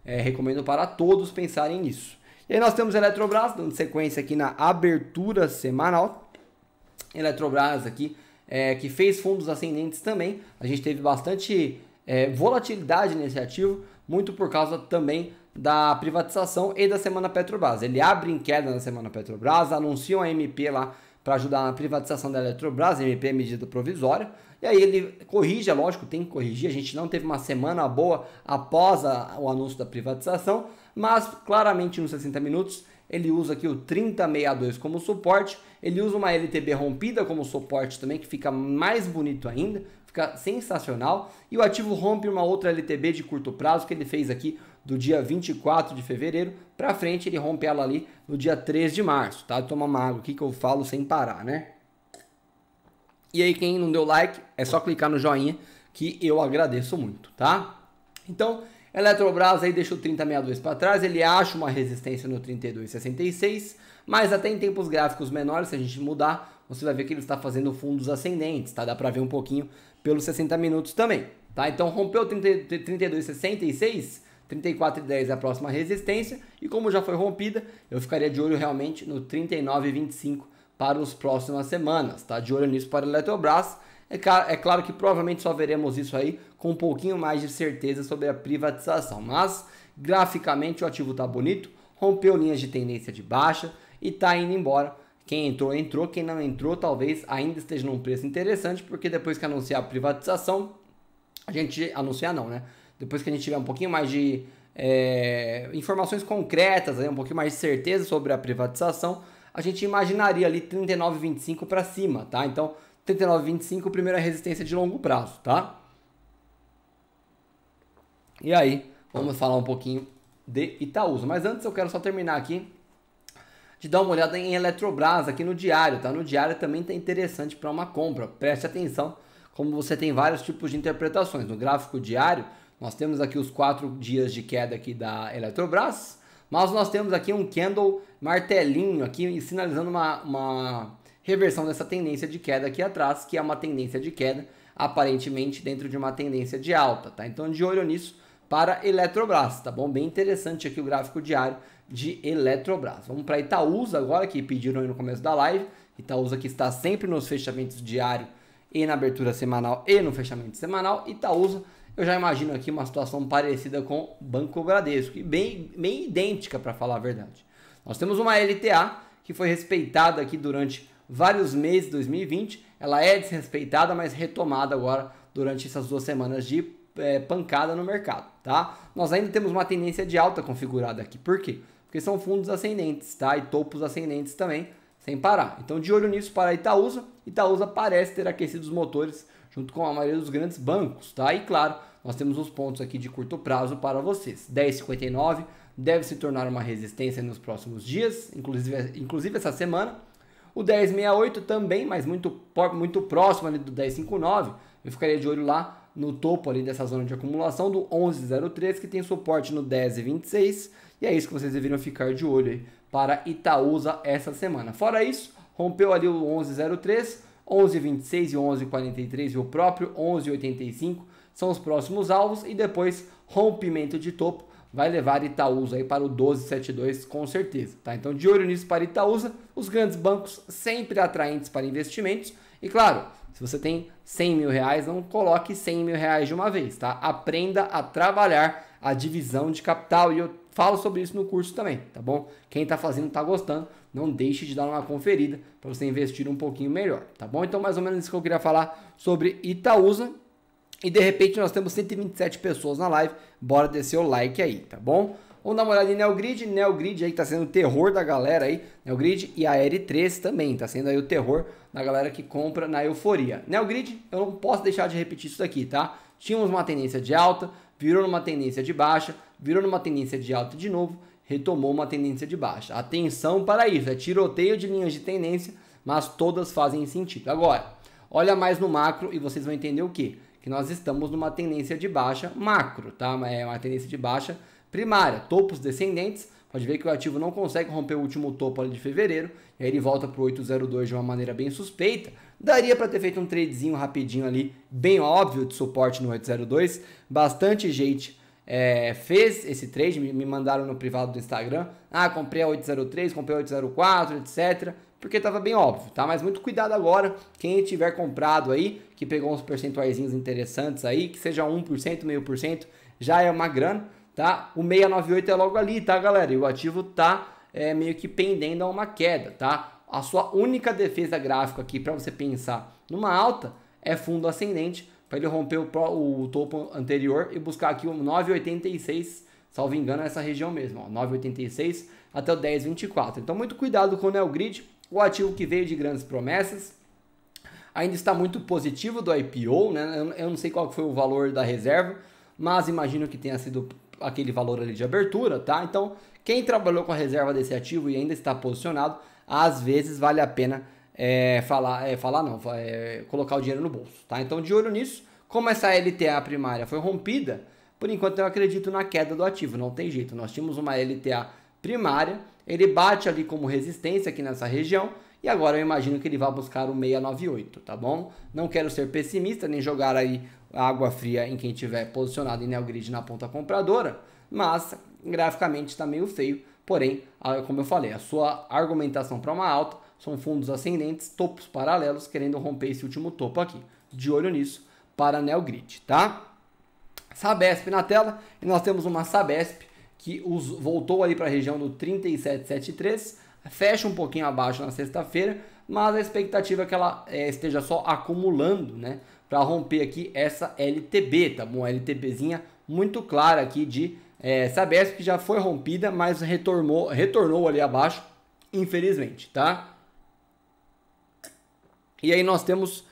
Recomendo para todos pensarem nisso. E aí nós temos a Eletrobras, dando sequência aqui na abertura semanal. Eletrobras aqui, que fez fundos ascendentes também. A gente teve bastante volatilidade nesse ativo, muito por causa também da privatização e da Semana Petrobras. Ele abre em queda na Semana Petrobras, anunciam a MP lá para ajudar na privatização da Eletrobras, a MP é medida provisória, e aí ele corrige, é lógico, tem que corrigir, a gente não teve uma semana boa após o anúncio da privatização, mas claramente nos 60 minutos ele usa aqui o 3062 como suporte, ele usa uma LTB rompida como suporte também, que fica mais bonito ainda, fica sensacional, e o ativo rompe uma outra LTB de curto prazo que ele fez aqui do dia 24 de fevereiro para frente, ele rompe ela ali no dia 3 de março, tá? Toma uma água aqui que eu falo sem parar, né? E aí quem não deu like, é só clicar no joinha que eu agradeço muito, tá? Então, Eletrobras aí deixa o 3062 para trás, ele acha uma resistência no 3266, mas até em tempos gráficos menores, se a gente mudar, você vai ver que ele está fazendo fundos ascendentes, tá? Dá para ver um pouquinho pelos 60 minutos também, tá? Então rompeu o 3266, 34,10 é a próxima resistência, e como já foi rompida, eu ficaria de olho realmente no 39,25 para as próximas semanas, tá? De olho nisso para a Eletrobras. É claro que provavelmente só veremos isso aí com um pouquinho mais de certeza sobre a privatização, mas graficamente o ativo está bonito, rompeu linhas de tendência de baixa e está indo embora. Quem entrou, entrou, quem não entrou talvez ainda esteja num preço interessante, porque depois que anunciar a privatização, depois que a gente tiver um pouquinho mais de informações concretas, um pouquinho mais de certeza sobre a privatização, a gente imaginaria ali 39,25 para cima, tá? Então 39,25, primeira resistência de longo prazo, tá? E aí, vamos falar um pouquinho de Itaúsa. Mas antes eu quero só terminar aqui de dar uma olhada em Eletrobras aqui no diário, tá? No diário também tá interessante para uma compra. Preste atenção, como você tem vários tipos de interpretações. No gráfico diário, nós temos aqui os 4 dias de queda aqui da Eletrobras, mas nós temos aqui um candle martelinho aqui sinalizando uma reversão dessa tendência de queda aqui atrás, que é uma tendência de queda aparentemente dentro de uma tendência de alta, tá? Então de olho nisso para Eletrobras, tá bom? Bem interessante aqui o gráfico diário de Eletrobras. Vamos para Itaúsa agora, que pediram aí no começo da live. Itaúsa que está sempre nos fechamentos diário e na abertura semanal e no fechamento semanal. Itaúsa, eu já imagino aqui uma situação parecida com Banco Bradesco, e bem idêntica para falar a verdade. Nós temos uma LTA que foi respeitada aqui durante vários meses de 2020, ela é desrespeitada, mas retomada agora durante essas 2 semanas de pancada no mercado, tá? Nós ainda temos uma tendência de alta configurada aqui, por quê? Porque são fundos ascendentes, tá? E topos ascendentes também, sem parar. Então de olho nisso para a Itaúsa. Itaúsa parece ter aquecido os motores junto com a maioria dos grandes bancos, tá? E claro, nós temos os pontos aqui de curto prazo para vocês. 10,59 deve se tornar uma resistência nos próximos dias, inclusive essa semana. O 10,68 também, mas muito próximo ali do 10,59. Eu ficaria de olho lá no topo ali dessa zona de acumulação do 11,03, que tem suporte no 10,26. E é isso que vocês deveriam ficar de olho aí para Itaúsa essa semana. Fora isso, rompeu ali o 11,03, 11,26 e 11,43 e o próprio 11,85 são os próximos alvos. E depois, rompimento de topo vai levar Itaúsa aí para o 12,72 com certeza, tá? Então de olho nisso para Itaúsa, os grandes bancos sempre atraentes para investimentos. E claro, se você tem 100 mil reais, não coloque 100 mil reais de uma vez, tá? Aprenda a trabalhar a divisão de capital, e eu falo sobre isso no curso também, tá bom? Quem tá fazendo, tá gostando, não deixe de dar uma conferida para você investir um pouquinho melhor, tá bom? Então mais ou menos isso que eu queria falar sobre Itaúsa. E de repente nós temos 127 pessoas na live, bora descer o like aí, tá bom? Vamos dar uma olhada em Neogrid. Neogrid aí tá sendo o terror da galera aí. Neogrid e a R3 também tá sendo aí o terror da galera que compra na euforia. Neogrid, eu não posso deixar de repetir isso daqui, tá? Tínhamos uma tendência de alta, virou numa tendência de baixa, virou numa tendência de alta de novo, retomou uma tendência de baixa. Atenção para isso, é tiroteio de linhas de tendência, mas todas fazem sentido. Agora, olha mais no macro e vocês vão entender o quê? Que nós estamos numa tendência de baixa macro, tá? É uma tendência de baixa primária, topos descendentes. Pode ver que o ativo não consegue romper o último topo ali de fevereiro, e aí ele volta para o 802 de uma maneira bem suspeita. Daria para ter feito um tradezinho rapidinho ali, bem óbvio, de suporte no 802. Bastante gente fez esse trade, me mandaram no privado do Instagram. Ah, comprei a 803, comprei a 804, etc. Porque estava bem óbvio, tá? Mas muito cuidado agora, quem tiver comprado aí, que pegou uns percentuaizinhos interessantes aí, que seja 1%, meio por cento, já é uma grana, tá? O 698 é logo ali, tá, galera? E o ativo tá meio que pendendo a uma queda, tá? A sua única defesa gráfica aqui para você pensar numa alta é fundo ascendente, para ele romper o topo anterior e buscar aqui o 9,86, salvo engano, nessa região mesmo, ó, 9,86 até o 10,24. Então, muito cuidado com o Neogrid, o ativo que veio de grandes promessas. Ainda está muito positivo do IPO, né? Eu não sei qual foi o valor da reserva, mas imagino que tenha sido aquele valor ali de abertura, tá? Então, quem trabalhou com a reserva desse ativo e ainda está posicionado, às vezes vale a pena colocar o dinheiro no bolso, tá? Então, de olho nisso, como essa LTA primária foi rompida, por enquanto eu acredito na queda do ativo, não tem jeito. Nós tínhamos uma LTA primária, ele bate ali como resistência aqui nessa região, e agora eu imagino que ele vai buscar o 698, tá bom? Não quero ser pessimista, nem jogar aí água fria em quem tiver posicionado em Neogrid na ponta compradora, mas graficamente está meio feio. Porém, como eu falei, a sua argumentação para uma alta são fundos ascendentes, topos paralelos, querendo romper esse último topo aqui. De olho nisso para Neogrid, tá? Sabesp na tela, e nós temos uma Sabesp que voltou ali para a região do 37,73, fecha um pouquinho abaixo na sexta-feira, mas a expectativa é que ela esteja só acumulando, né, para romper aqui essa LTB, tá bom? Uma LTBzinha muito clara aqui de Sabesp, que já foi rompida, mas retornou ali abaixo, infelizmente, tá? E aí nós temos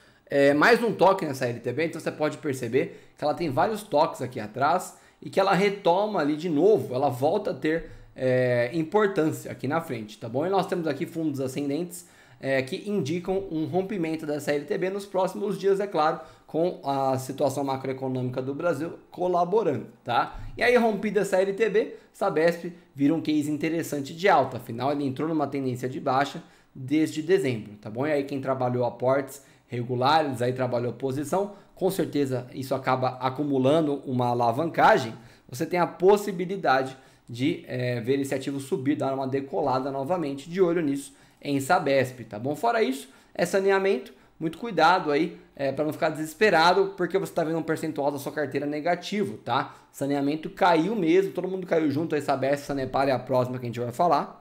mais um toque nessa LTB, então você pode perceber que ela tem vários toques aqui atrás e que ela retoma ali de novo, ela volta a ter importância aqui na frente, tá bom? E nós temos aqui fundos ascendentes que indicam um rompimento dessa LTB nos próximos dias, é claro, com a situação macroeconômica do Brasil colaborando, tá? E aí, rompida essa LTB, Sabesp vira um case interessante de alta, afinal ele entrou numa tendência de baixa desde dezembro, tá bom? E aí quem trabalhou aportes regulares, aí trabalhou posição, com certeza isso acaba acumulando uma alavancagem, você tem a possibilidade de ver esse ativo subir, dar uma decolada novamente, de olho nisso em Sabesp, tá bom? Fora isso, saneamento, muito cuidado aí para não ficar desesperado, porque você está vendo um percentual da sua carteira negativo, tá? Saneamento caiu mesmo, todo mundo caiu junto, aí Sabesp, Sanepar é a próxima que a gente vai falar.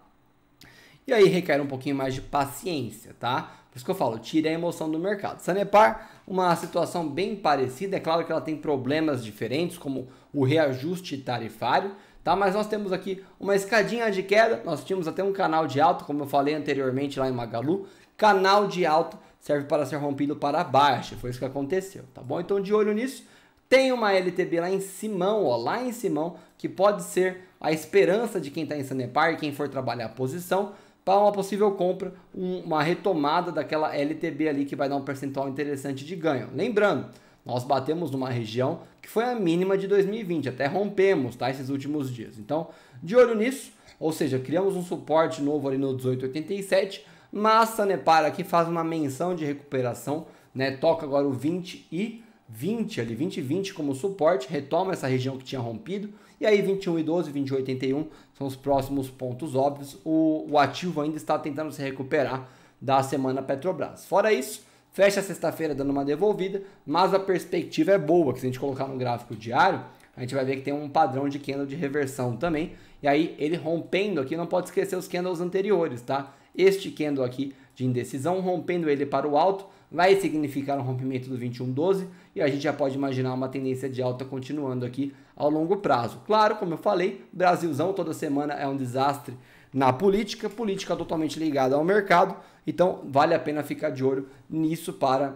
E aí requer um pouquinho mais de paciência, tá? Por isso que eu falo, tire a emoção do mercado. Sanepar, uma situação bem parecida, é claro que ela tem problemas diferentes, como o reajuste tarifário, tá? Mas nós temos aqui uma escadinha de queda, nós tínhamos até um canal de alta, como eu falei anteriormente lá em Magalu, canal de alta serve para ser rompido para baixo, foi isso que aconteceu, tá bom? Então de olho nisso, tem uma LTB lá em Simão, ó, lá em Simão, que pode ser a esperança de quem está em Sanepar e quem for trabalhar a posição, para uma possível compra, uma retomada daquela LTB ali que vai dar um percentual interessante de ganho. Lembrando, nós batemos numa região que foi a mínima de 2020, até rompemos, tá, esses últimos dias. Então, de olho nisso, ou seja, criamos um suporte novo ali no 18,87, mas Sanepar aqui faz uma menção de recuperação, né, toca agora o 20 e 20 ali, 20 e 20 como suporte, retoma essa região que tinha rompido, e aí 21,12, 21,81 são os próximos pontos óbvios. O ativo ainda está tentando se recuperar da semana Petrobras. Fora isso, fecha sexta-feira dando uma devolvida, mas a perspectiva é boa, que se a gente colocar no gráfico diário, a gente vai ver que tem um padrão de candle de reversão também, e aí ele rompendo aqui, não pode esquecer os candles anteriores, tá? Este candle aqui de indecisão, rompendo ele para o alto, vai significar um rompimento do 21,12 e a gente já pode imaginar uma tendência de alta continuando aqui ao longo prazo. Claro, como eu falei, Brasilzão toda semana é um desastre na política totalmente ligada ao mercado, então vale a pena ficar de olho nisso para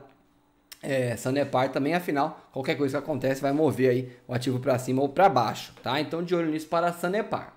Sanepar também, afinal, qualquer coisa que acontece vai mover aí o ativo para cima ou para baixo, tá? Então de olho nisso para a Sanepar.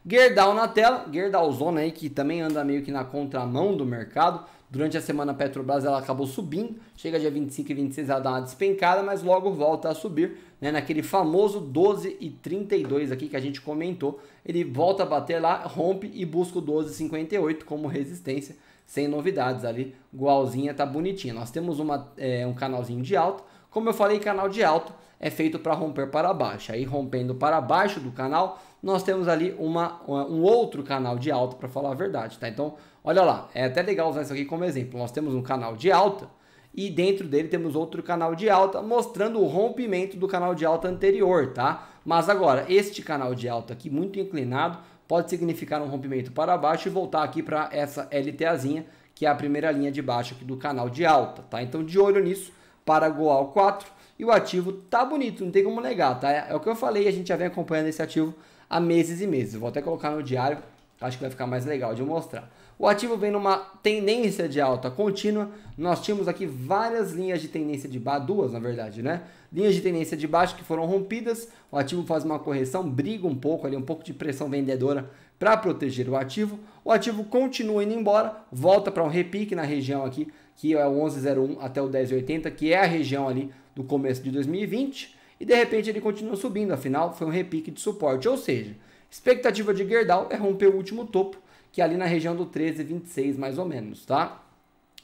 Gerdau na tela, Gerdau-zona aí que também anda meio que na contramão do mercado. Durante a semana a Petrobras ela acabou subindo, chega dia 25 e 26 ela dá uma despencada, mas logo volta a subir, né, naquele famoso 12,32 aqui que a gente comentou. Ele volta a bater lá, rompe e busca o 12,58 como resistência, sem novidades ali, igualzinha, tá bonitinha. Nós temos um canalzinho de alta, como eu falei, canal de alta é feito para romper para baixo. Aí rompendo para baixo do canal, nós temos ali um outro canal de alta, para falar a verdade, tá? Então, olha lá, é até legal usar isso aqui como exemplo. Nós temos um canal de alta e dentro dele temos outro canal de alta, mostrando o rompimento do canal de alta anterior, tá? Mas agora, este canal de alta aqui, muito inclinado, pode significar um rompimento para baixo e voltar aqui para essa LTAzinha, que é a primeira linha de baixo aqui do canal de alta, tá? Então, de olho nisso para Goal 4. E o ativo tá bonito, não tem como negar, tá? É o que eu falei, a gente já vem acompanhando esse ativo há meses e meses. Vou até colocar no diário, acho que vai ficar mais legal de eu mostrar. O ativo vem numa tendência de alta contínua. Nós tínhamos aqui várias linhas de tendência de baixo, duas na verdade, né? Linhas de tendência de baixo que foram rompidas. O ativo faz uma correção, briga um pouco ali, um pouco de pressão vendedora para proteger o ativo. O ativo continua indo embora, volta para um repique na região aqui, que é o 11,01 até o 10,80, que é a região ali do começo de 2020. E de repente ele continua subindo, afinal foi um repique de suporte. Ou seja, expectativa de Gerdau é romper o último topo, que é ali na região do 13,26 mais ou menos, tá?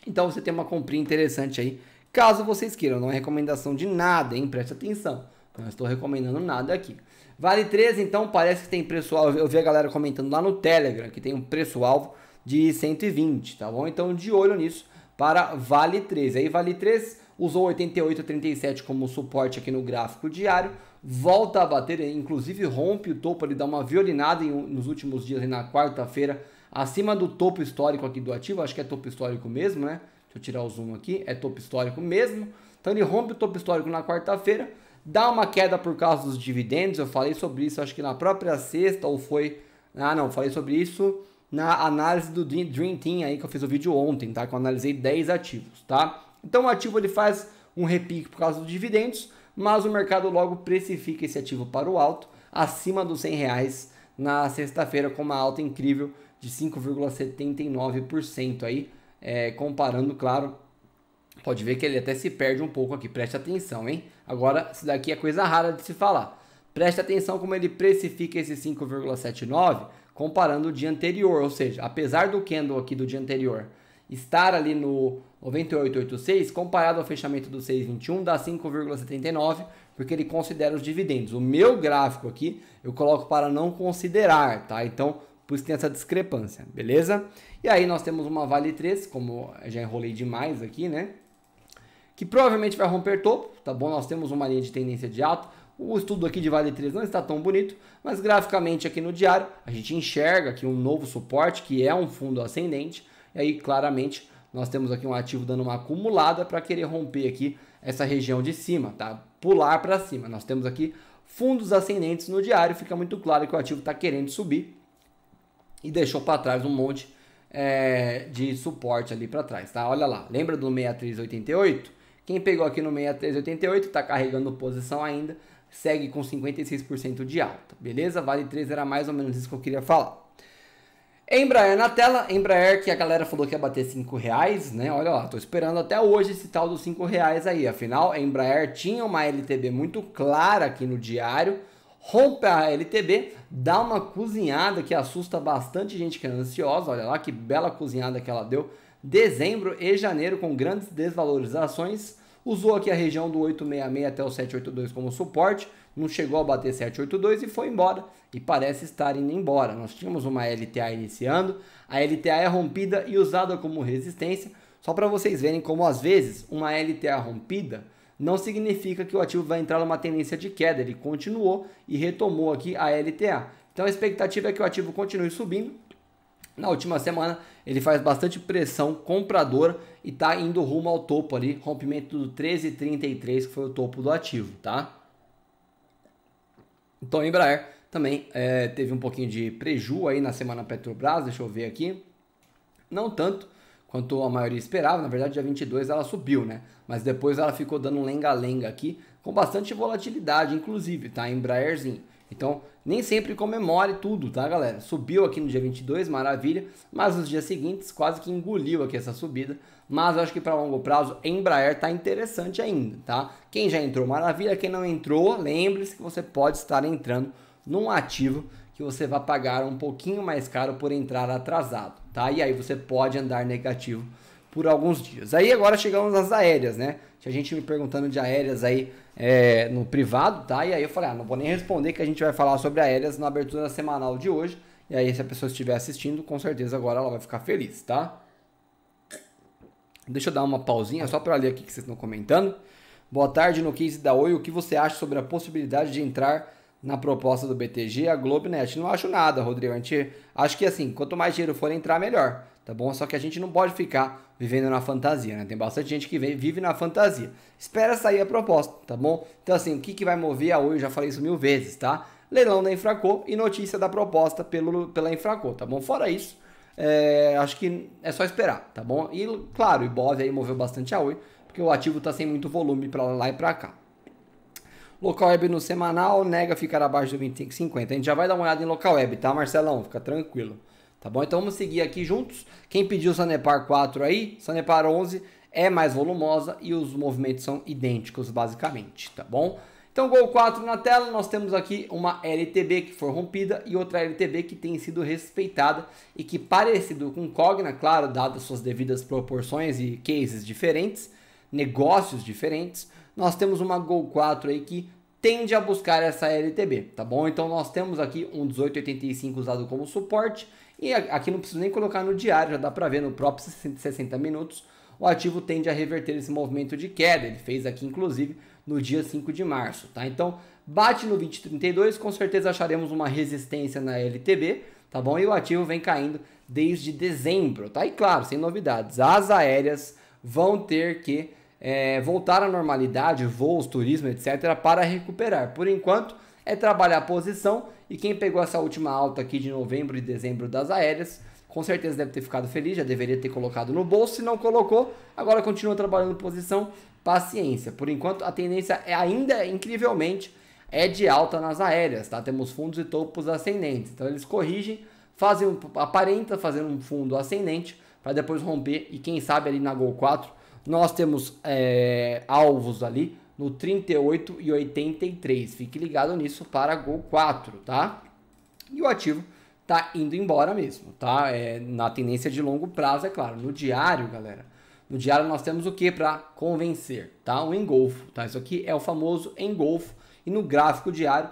Então você tem uma comprinha interessante aí, caso vocês queiram. Não é recomendação de nada, hein? Preste atenção. Não estou recomendando nada aqui. Vale 13, então, parece que tem preço-alvo. Eu vi a galera comentando lá no Telegram que tem um preço-alvo de 120, tá bom? Então, de olho nisso para Vale 13. Aí, Vale 13 usou 88,37 como suporte aqui no gráfico diário. Volta a bater, inclusive rompe o topo, ele dá uma violinada nos últimos dias, na quarta-feira, acima do topo histórico aqui do ativo. Acho que é topo histórico mesmo, né? Deixa eu tirar o zoom aqui. É topo histórico mesmo. Então, ele rompe o topo histórico na quarta-feira. Dá uma queda por causa dos dividendos, eu falei sobre isso, acho que na própria sexta, ou foi... Ah, não, falei sobre isso na análise do Dream Team aí, que eu fiz o vídeo ontem, tá? Que eu analisei 10 ativos, tá? Então, o ativo, ele faz um repique por causa dos dividendos, mas o mercado logo precifica esse ativo para o alto, acima dos R$100 na sexta-feira, com uma alta incrível de 5,79% aí, comparando, claro... Pode ver que ele até se perde um pouco aqui, preste atenção, hein? Agora, isso daqui é coisa rara de se falar. Preste atenção como ele precifica esse 5,79 comparando o dia anterior, ou seja, apesar do candle aqui do dia anterior estar ali no 98,86, comparado ao fechamento do 6,21 dá 5,79, porque ele considera os dividendos. O meu gráfico aqui eu coloco para não considerar, tá? Então, por isso tem essa discrepância, beleza? E aí nós temos uma Vale 3, como eu já enrolei demais aqui, né? Que provavelmente vai romper topo, tá bom? Nós temos uma linha de tendência de alta. O estudo aqui de Vale 3 não está tão bonito, mas graficamente aqui no diário a gente enxerga aqui um novo suporte, que é um fundo ascendente. E aí claramente nós temos aqui um ativo dando uma acumulada para querer romper aqui essa região de cima, tá? Pular para cima. Nós temos aqui fundos ascendentes no diário, fica muito claro que o ativo está querendo subir e deixou para trás um monte de suporte ali para trás, tá? Olha lá, lembra do 63,88? Quem pegou aqui no 63,88 está carregando posição ainda, segue com 56% de alta, beleza? Vale 3 era mais ou menos isso que eu queria falar. Embraer na tela, Embraer que a galera falou que ia bater R$5, né? Olha lá, tô esperando até hoje esse tal dos R$5 aí, afinal a Embraer tinha uma LTB muito clara aqui no diário, rompe a LTB, dá uma cozinhada que assusta bastante gente que é ansiosa, olha lá que bela cozinhada que ela deu, dezembro e janeiro com grandes desvalorizações, usou aqui a região do 866 até o 782 como suporte, não chegou a bater 782 e foi embora, e parece estar indo embora. Nós tínhamos uma LTA iniciando, a LTA é rompida e usada como resistência, só para vocês verem como às vezes uma LTA rompida não significa que o ativo vai entrar numa tendência de queda, ele continuou e retomou aqui a LTA. Então a expectativa é que o ativo continue subindo. Na última semana ele faz bastante pressão compradora e está indo rumo ao topo ali, rompimento do 13,33 que foi o topo do ativo, tá? Então a Embraer também teve um pouquinho de preju aí na semana Petrobras, deixa eu ver aqui. Não tanto quanto a maioria esperava. Na verdade, dia 22 ela subiu, né? Mas depois ela ficou dando um lenga-lenga aqui, com bastante volatilidade, inclusive, tá? Embraerzinho. Então, nem sempre comemore tudo, tá, galera? Subiu aqui no dia 22, maravilha, mas nos dias seguintes quase que engoliu aqui essa subida. Mas eu acho que para longo prazo, Embraer tá interessante ainda, tá? Quem já entrou, maravilha. Quem não entrou, lembre-se que você pode estar entrando num ativo que você vai pagar um pouquinho mais caro por entrar atrasado, tá? E aí você pode andar negativo por alguns dias. Aí agora chegamos às aéreas, né? Tinha gente me perguntando de aéreas aí no privado, tá? E aí eu falei, não vou nem responder, que a gente vai falar sobre aéreas na abertura semanal de hoje. E aí se a pessoa estiver assistindo, com certeza agora ela vai ficar feliz, tá? Deixa eu dar uma pausinha só para ler aqui que vocês estão comentando. Boa tarde, no case da Oi, o que você acha sobre a possibilidade de entrar na proposta do BTG, a Globenet? Não acho nada, Rodrigo. A gente acho que assim, quanto mais dinheiro for entrar, melhor, tá bom? Só que a gente não pode ficar vivendo na fantasia, né? Tem bastante gente que vive na fantasia. Espera sair a proposta, tá bom? Então assim, o que vai mover a Oi? Eu já falei isso 1000 vezes, tá? Leilão da Infraco e notícia da proposta pela Infraco, tá bom? Fora isso, acho que é só esperar, tá bom? E claro, o Ibov aí moveu bastante a Oi, porque o ativo tá sem muito volume para lá e para cá. Local Web no semanal, nega ficar abaixo do 25,50. A gente já vai dar uma olhada em Local Web, tá, Marcelão? Fica tranquilo. Tá bom? Então vamos seguir aqui juntos. Quem pediu Sanepar 4 aí, Sanepar 11 é mais volumosa e os movimentos são idênticos, basicamente, tá bom? Então, Gol 4 na tela, nós temos aqui uma LTB que foi rompida e outra LTB que tem sido respeitada e que, parecido com Cogna, claro, dadas suas devidas proporções e cases diferentes, negócios diferentes, nós temos uma Gol 4 aí que tende a buscar essa LTB, tá bom? Então nós temos aqui um 18,85 usado como suporte e aqui não preciso nem colocar no diário, já dá para ver no próprio 60 minutos, o ativo tende a reverter esse movimento de queda, ele fez aqui inclusive no dia 5 de março, tá? Então bate no 20,32, com certeza acharemos uma resistência na LTB, tá bom? E o ativo vem caindo desde dezembro, tá? E claro, sem novidades, as aéreas vão ter que voltar à normalidade, voos, turismo, etc, para recuperar. Por enquanto é trabalhar a posição e quem pegou essa última alta aqui de novembro e dezembro das aéreas, com certeza deve ter ficado feliz, já deveria ter colocado no bolso, se não colocou, agora continua trabalhando posição, paciência. Por enquanto a tendência ainda, incrivelmente, é de alta nas aéreas, tá? Temos fundos e topos ascendentes, então eles corrigem, aparenta fazer um fundo ascendente para depois romper e quem sabe ali na Gol 4 nós temos alvos ali no 38 e 83. Fique ligado nisso para Gol 4, tá? E o ativo tá indo embora mesmo, tá? Na tendência de longo prazo, é claro. No diário, galera, no diário nós temos o que para convencer, tá? Um engolfo, tá? Isso aqui é o famoso engolfo. E no gráfico diário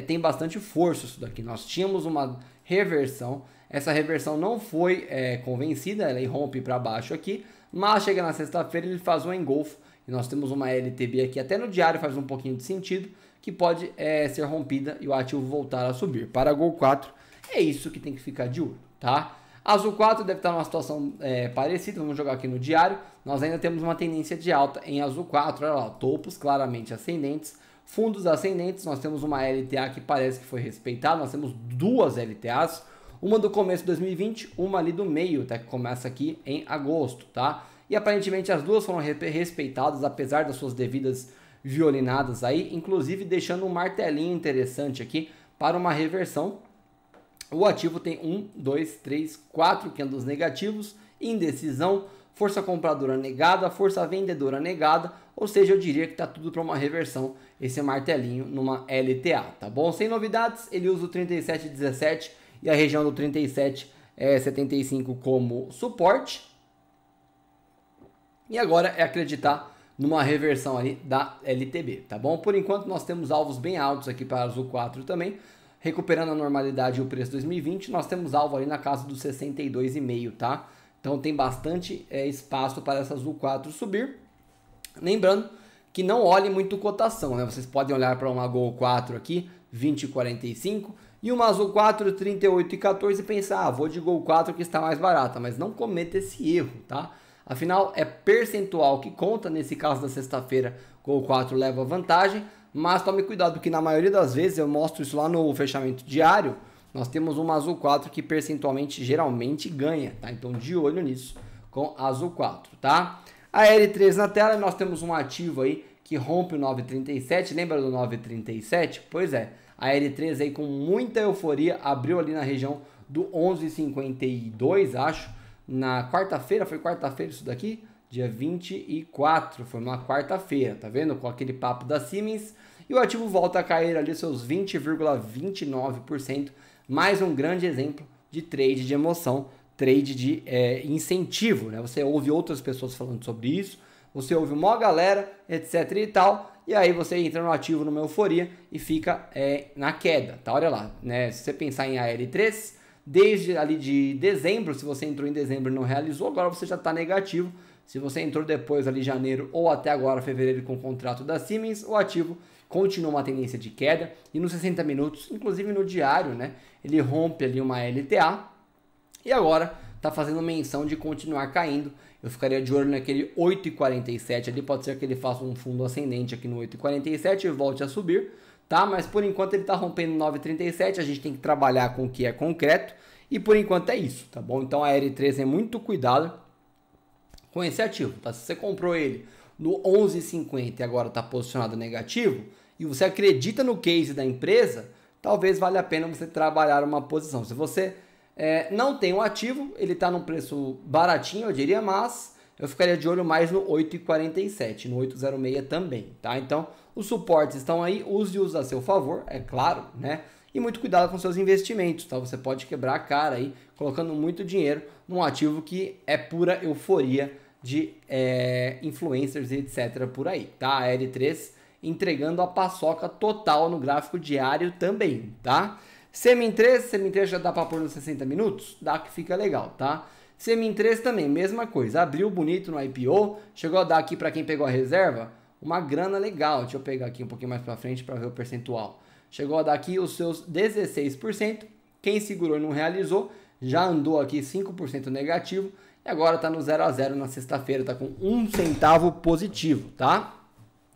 tem bastante força isso daqui. Nós tínhamos uma reversão. Essa reversão não foi convencida, ela rompe para baixo aqui. Mas chega na sexta-feira ele faz um engolfo e nós temos uma LTB aqui, até no diário faz um pouquinho de sentido, que pode ser rompida e o ativo voltar a subir. Para Gol 4 é isso que tem que ficar de olho, tá? Azul 4 deve estar numa situação parecida, vamos jogar aqui no diário, nós ainda temos uma tendência de alta em Azul 4, olha lá, topos claramente ascendentes, fundos ascendentes, nós temos uma LTA que parece que foi respeitada, nós temos duas LTAs, uma do começo de 2020, uma ali do meio, tá? Que começa aqui em agosto, tá? E aparentemente as duas foram respeitadas, apesar das suas devidas violinadas aí, inclusive deixando um martelinho interessante aqui para uma reversão. O ativo tem 1, 2, 3, 4 candles negativos, indecisão, força compradora negada, força vendedora negada, ou seja, eu diria que tá tudo para uma reversão, esse martelinho numa LTA, tá bom? Sem novidades, ele usa o 37,17 e a região do 37,75 como suporte. E agora é acreditar numa reversão ali da LTB, tá bom? Por enquanto nós temos alvos bem altos aqui para Azul 4 também, recuperando a normalidade e o preço 2020, nós temos alvo ali na casa dos 62,5, tá? Então tem bastante espaço para essa Azul 4 subir. Lembrando que não olhe muito cotação, né? Vocês podem olhar para uma Gol 4 aqui, 20,45, e uma Azul 4, 38,14 e pensar, vou de Gol 4 que está mais barata, mas não cometa esse erro, tá? Afinal, é percentual que conta, nesse caso da sexta-feira, Gol 4 leva vantagem, mas tome cuidado, porque na maioria das vezes, eu mostro isso lá no fechamento diário, nós temos uma Azul 4 que percentualmente geralmente ganha, tá? Então de olho nisso, com Azul 4, tá? A L3 na tela, nós temos um ativo aí que rompe o 9,37, lembra do 9,37? Pois é, a L3 aí com muita euforia abriu ali na região do 11,52, acho, na quarta-feira, foi quarta-feira isso daqui? Dia 24, foi uma quarta-feira, tá vendo? Com aquele papo da Siemens, e o ativo volta a cair ali seus 20,29%, mais um grande exemplo de trade de emoção, trade de incentivo, né? Você ouve outras pessoas falando sobre isso, você ouve uma galera, etc e tal, e aí você entra no ativo numa euforia e fica na queda, tá? Olha lá, né? Se você pensar em AL3, desde ali de dezembro, se você entrou em dezembro e não realizou, agora você já está negativo. Se você entrou depois ali de janeiro ou até agora fevereiro com o contrato da Siemens, o ativo continua uma tendência de queda e nos 60 minutos, inclusive no diário, né? Ele rompe ali uma LTA e agora está fazendo menção de continuar caindo. Eu ficaria de olho naquele 8,47 ali, pode ser que ele faça um fundo ascendente aqui no 8,47 e volte a subir, tá? Mas por enquanto ele está rompendo 9,37, a gente tem que trabalhar com o que é concreto e por enquanto é isso, tá bom? Então a L3 é muito cuidado com esse ativo, tá? Se você comprou ele no 11,50 e agora está posicionado negativo e você acredita no case da empresa, talvez valha a pena você trabalhar uma posição. Se você não tem um ativo, ele está num preço baratinho, eu diria, mas eu ficaria de olho mais no 8,47, no 8,06 também, tá? Então, os suportes estão aí, use-os a seu favor, é claro, né? E muito cuidado com seus investimentos, tá? Você pode quebrar a cara aí, colocando muito dinheiro num ativo que é pura euforia de influencers e etc. por aí, tá? A L3 entregando a paçoca total no gráfico diário também, tá? Semin3 já dá para pôr nos 60 minutos? Dá que fica legal, tá? Semin3 também, mesma coisa, abriu bonito no IPO, chegou a dar aqui para quem pegou a reserva, uma grana legal. Deixa eu pegar aqui um pouquinho mais para frente para ver o percentual. Chegou a dar aqui os seus 16%, quem segurou e não realizou, já andou aqui 5% negativo, e agora está no 0 a 0 na sexta-feira, está com 1 centavo positivo, tá?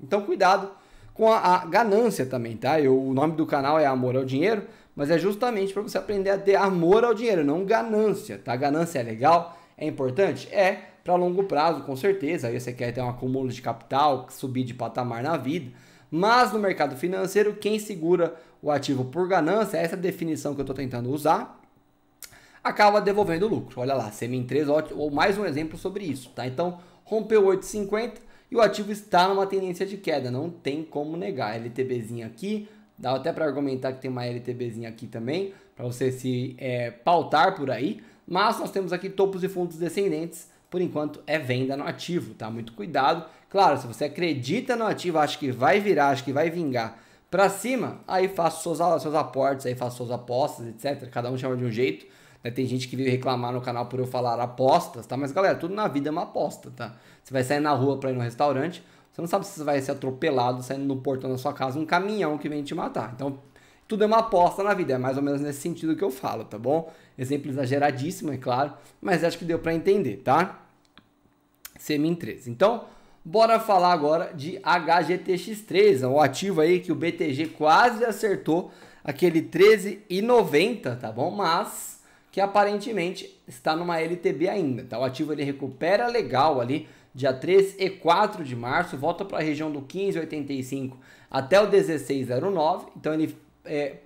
Então cuidado com a ganância também, tá? O nome do canal é Amor ao Dinheiro, mas é justamente para você aprender a ter amor ao dinheiro, não ganância, tá? Ganância é legal, é importante? É, para longo prazo, com certeza. Aí você quer ter um acúmulo de capital, subir de patamar na vida. Mas no mercado financeiro, quem segura o ativo por ganância, essa definição que eu estou tentando usar, acaba devolvendo lucro. Olha lá, Semin3, ou mais um exemplo sobre isso, tá? Então, rompeu 8,50 e o ativo está numa tendência de queda, não tem como negar. LTBzinha aqui, dá até para argumentar que tem uma LTBzinha aqui também, para você se pautar por aí, mas nós temos aqui topos e fundos descendentes, por enquanto é venda no ativo, tá? Muito cuidado. Claro, se você acredita no ativo, acha que vai virar, acha que vai vingar para cima, aí faça seus aportes, aí faça suas apostas, etc. Cada um chama de um jeito. Tem gente que veio reclamar no canal por eu falar apostas, tá? Mas galera, tudo na vida é uma aposta, tá? Você vai sair na rua para ir no restaurante, você não sabe se você vai ser atropelado saindo no portão da sua casa um caminhão que vem te matar. Então, tudo é uma aposta na vida, é mais ou menos nesse sentido que eu falo, tá bom? Exemplo exageradíssimo, é claro, mas acho que deu para entender, tá? Semin3. Então, bora falar agora de HGTX3, o ativo aí que o BTG quase acertou aquele 13,90, tá bom? Mas que aparentemente está numa LTB ainda, tá? O ativo ele recupera legal ali, dia 3 e 4 de março, volta para a região do 15,85 até o 16,09, então ele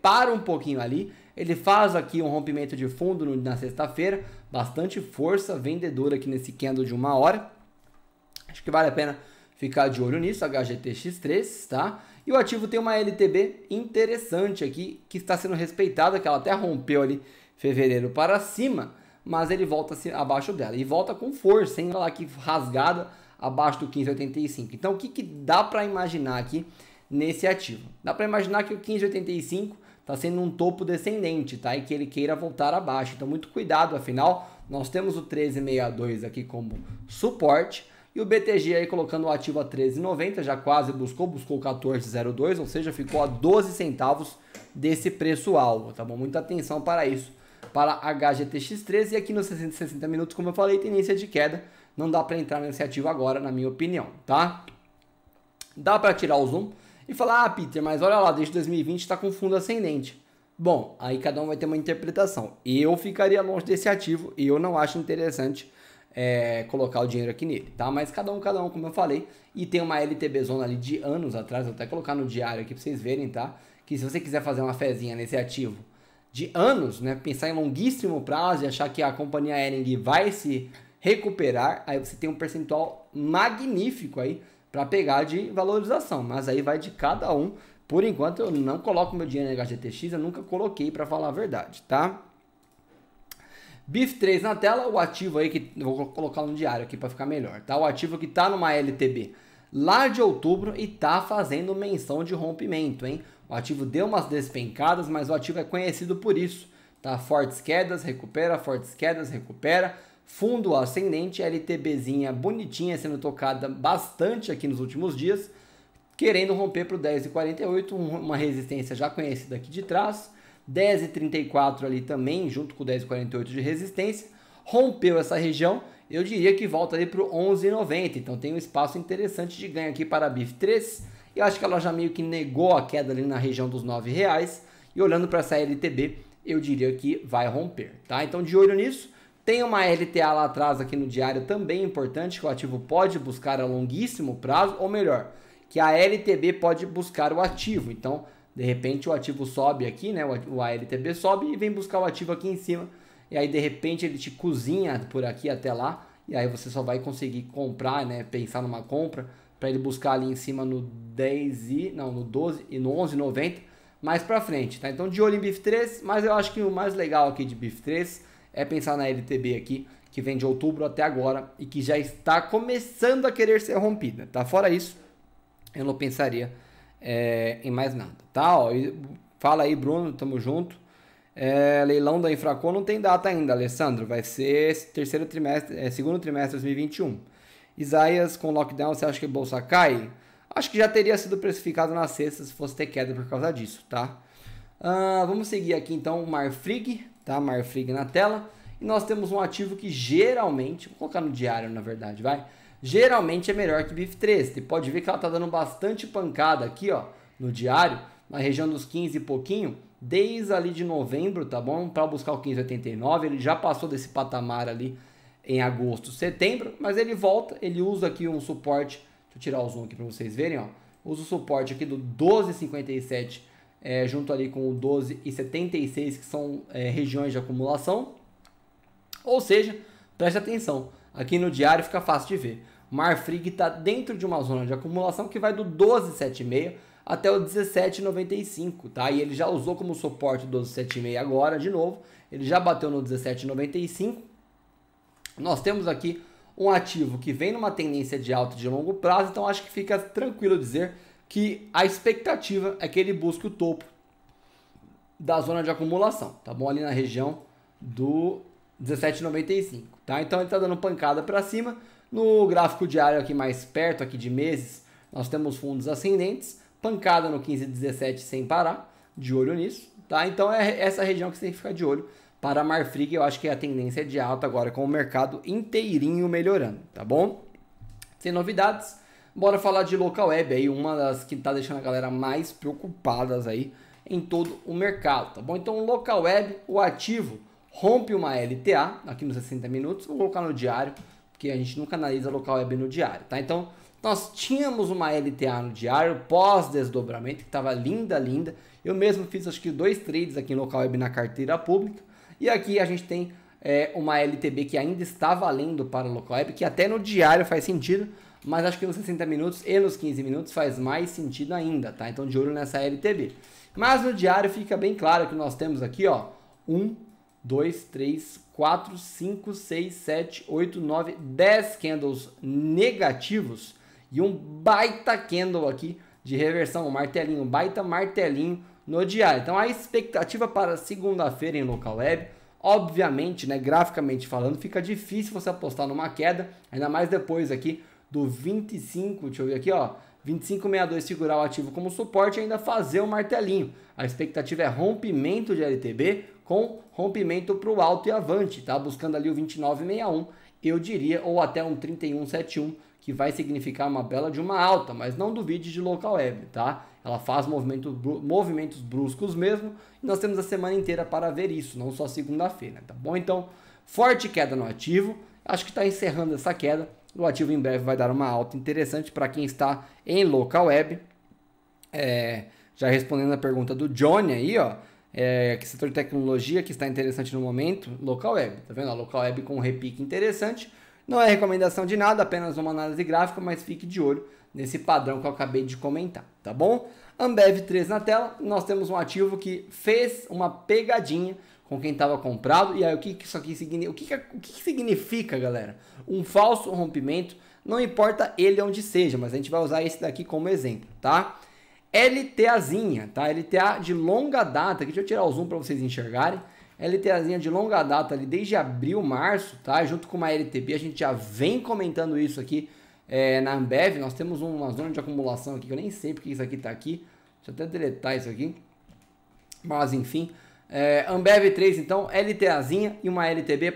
para um pouquinho ali, ele faz aqui um rompimento de fundo na sexta-feira, bastante força vendedora aqui nesse candle de 1 hora, acho que vale a pena ficar de olho nisso, HGTX3, tá? E o ativo tem uma LTB interessante aqui, que está sendo respeitada, que ela até rompeu ali fevereiro para cima, mas ele volta abaixo dela, e volta com força, hein? Olha lá que rasgada abaixo do 15,85. Então, o que dá para imaginar aqui nesse ativo? Dá para imaginar que o 15,85 está sendo um topo descendente, tá? E que ele queira voltar abaixo. Então, muito cuidado, afinal, nós temos o 13,62 aqui como suporte, e o BTG aí colocando o ativo a 13,90, já quase buscou 14,02, ou seja, ficou a 12 centavos desse preço-alvo, tá bom? Muita atenção para isso, para HGTX3, e aqui nos 60 minutos, como eu falei, tendência de queda, não dá para entrar nesse ativo agora, na minha opinião, tá? Dá para tirar o zoom e falar, Peter, mas olha lá, desde 2020 está com fundo ascendente. Bom, aí cada um vai ter uma interpretação. Eu ficaria longe desse ativo e eu não acho interessante colocar o dinheiro aqui nele, tá? Mas cada um, como eu falei. E tem uma LTB zona ali de anos atrás, vou até colocar no diário aqui pra vocês verem, tá? Que se você quiser fazer uma fezinha nesse ativo de anos, né? Pensar em longuíssimo prazo e achar que a companhia Hering vai se recuperar, aí você tem um percentual magnífico aí para pegar de valorização, mas aí vai de cada um. Por enquanto eu não coloco meu dinheiro na HGTX, eu nunca coloquei para falar a verdade, tá? BIF3 na tela, o ativo aí que vou colocar no diário aqui para ficar melhor, tá? O ativo que tá numa LTB lá de outubro e tá fazendo menção de rompimento, hein? O ativo deu umas despencadas, mas o ativo é conhecido por isso, tá? Fortes quedas, recupera, fortes quedas, recupera. Fundo ascendente, LTBzinha bonitinha sendo tocada bastante aqui nos últimos dias, querendo romper para o 10,48, uma resistência já conhecida aqui de trás. 10,34 ali também, junto com o 10,48 de resistência. Rompeu essa região, eu diria que volta ali para o 11,90. Então tem um espaço interessante de ganho aqui para a BIF3. Eu acho que ela já meio que negou a queda ali na região dos R$9. E olhando para essa LTB, eu diria que vai romper, tá? Então de olho nisso. Tem uma LTA lá atrás aqui no diário também importante, que o ativo pode buscar a longuíssimo prazo, ou melhor, que a LTB pode buscar o ativo. Então, de repente o ativo sobe aqui, né? O ALTB sobe e vem buscar o ativo aqui em cima. E aí, de repente, ele te cozinha por aqui até lá. E aí você só vai conseguir comprar, né? Pensar numa compra para ele buscar ali em cima no 10 no 12 e no 11,90 mais para frente, tá? Então, de olho em BIF3, mas eu acho que o mais legal aqui de BIF3 é pensar na LTB aqui, que vem de outubro até agora e que já está começando a querer ser rompida, tá? Fora isso, eu não pensaria em mais nada, tá? Ó, fala aí, Bruno, tamo junto. Leilão da Infracon não tem data ainda, Alessandro, vai ser segundo trimestre de 2021. Isaías, com lockdown, você acha que a bolsa cai? Acho que já teria sido precificado na sexta se fosse ter queda por causa disso, tá? Vamos seguir aqui então o Marfrig, tá? Marfrig na tela. E nós temos um ativo que geralmente, vou colocar no diário na verdade, vai. Geralmente é melhor que BIF3. Você pode ver que ela tá dando bastante pancada aqui, ó, no diário, na região dos 15 e pouquinho, desde ali de novembro, tá bom? Para buscar o 15,89, ele já passou desse patamar ali em agosto, setembro, mas ele volta, ele usa aqui um suporte, deixa eu tirar o zoom aqui para vocês verem, ó. Usa o suporte aqui do 12,57 junto ali com o 12,76, que são regiões de acumulação. Ou seja, preste atenção, aqui no diário fica fácil de ver. O Marfrig está dentro de uma zona de acumulação que vai do 12,76 até o 17,95, tá? E ele já usou como suporte o 12,76 agora, de novo. Ele já bateu no 17,95. Nós temos aqui um ativo que vem numa tendência de alta de longo prazo, então acho que fica tranquilo dizer que a expectativa é que ele busque o topo da zona de acumulação, tá bom? Ali na região do 17,95, tá? Então ele está dando pancada para cima. No gráfico diário aqui mais perto aqui de meses, nós temos fundos ascendentes, pancada no 15,17 sem parar, de olho nisso, tá? Então é essa região que você tem que ficar de olho para a Marfrig. Eu acho que a tendência é de alta agora com o mercado inteirinho melhorando, tá bom? Sem novidades, bora falar de local web aí, uma das que tá deixando a galera mais preocupadas aí em todo o mercado, tá bom? Então, local web, o ativo rompe uma LTA aqui nos 60 minutos, vou colocar no diário, porque a gente nunca analisa local web no diário, tá? Então, nós tínhamos uma LTA no diário pós-desdobramento, que estava linda. Eu mesmo fiz acho que 2 trades aqui em local web na carteira pública. E aqui a gente tem uma LTB que ainda está valendo para o local web, que até no diário faz sentido, mas acho que nos 60 minutos e nos 15 minutos faz mais sentido ainda, tá? Então de olho nessa LTB. Mas no diário fica bem claro que nós temos aqui, ó, 1, 2, 3, 4, 5, 6, 7, 8, 9, 10 candles negativos e um baita candle aqui de reversão, um martelinho, um baita martelinho no diário. Então a expectativa para segunda-feira em local web, obviamente, né, graficamente falando, fica difícil você apostar numa queda, ainda mais depois aqui do 25, deixa eu ver aqui, ó, 25,62 segurar o ativo como suporte e ainda fazer o martelinho. A expectativa é rompimento de LTB com rompimento para o alto e avante, tá? Buscando ali o 29,61, eu diria, ou até um 31,71, que vai significar uma bela de uma alta, mas não duvide de local web, tá? Ela faz movimentos bruscos mesmo, e nós temos a semana inteira para ver isso, não só segunda-feira, tá bom? Então, forte queda no ativo, acho que está encerrando essa queda. O ativo em breve vai dar uma alta interessante para quem está em local web. Já respondendo a pergunta do Johnny aí, ó, que setor de tecnologia que está interessante no momento, local web, tá vendo? Local web com um repique interessante. Não é recomendação de nada, apenas uma análise gráfica, mas fique de olho nesse padrão que eu acabei de comentar, tá bom? Ambev 3 na tela, nós temos um ativo que fez uma pegadinha com quem estava comprado. E aí, o que isso aqui significa? O que significa, galera? Um falso rompimento, não importa ele onde seja, mas a gente vai usar esse daqui como exemplo, tá? LTAzinha, tá? LTA de longa data, aqui deixa eu tirar o zoom para vocês enxergarem. LTAzinha de longa data ali desde abril, março, tá? Junto com uma LTB, a gente já vem comentando isso aqui na Ambev. Nós temos uma zona de acumulação aqui, que eu nem sei porque isso aqui tá aqui. Deixa eu até deletar isso aqui. Mas enfim, Ambev 3 então, LTAzinha e uma LTB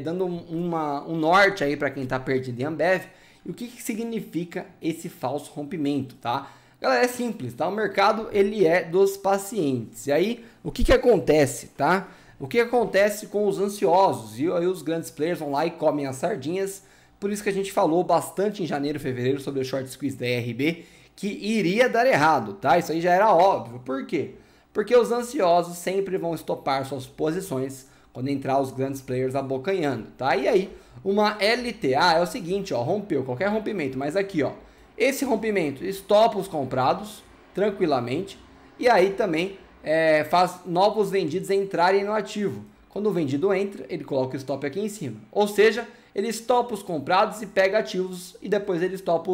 dando um norte aí para quem tá perdido em Ambev. E o que significa esse falso rompimento, tá? Galera, é simples, tá? O mercado, ele é dos pacientes. E aí, o que acontece, tá? O que acontece com os ansiosos? E aí os grandes players vão lá e comem as sardinhas. Por isso que a gente falou bastante em janeiro, fevereiro sobre o short squeeze da RB, que iria dar errado, tá? Isso aí já era óbvio. Por quê? Porque os ansiosos sempre vão estopar suas posições quando entrar os grandes players abocanhando, tá? E aí, uma LTA é o seguinte, ó, rompeu, qualquer rompimento, mas aqui, ó, esse rompimento estopa os comprados tranquilamente e aí também faz novos vendidos entrarem no ativo. Quando o vendido entra, ele coloca o stop aqui em cima. Ou seja, ele estopa os comprados e pega ativos e depois ele estopa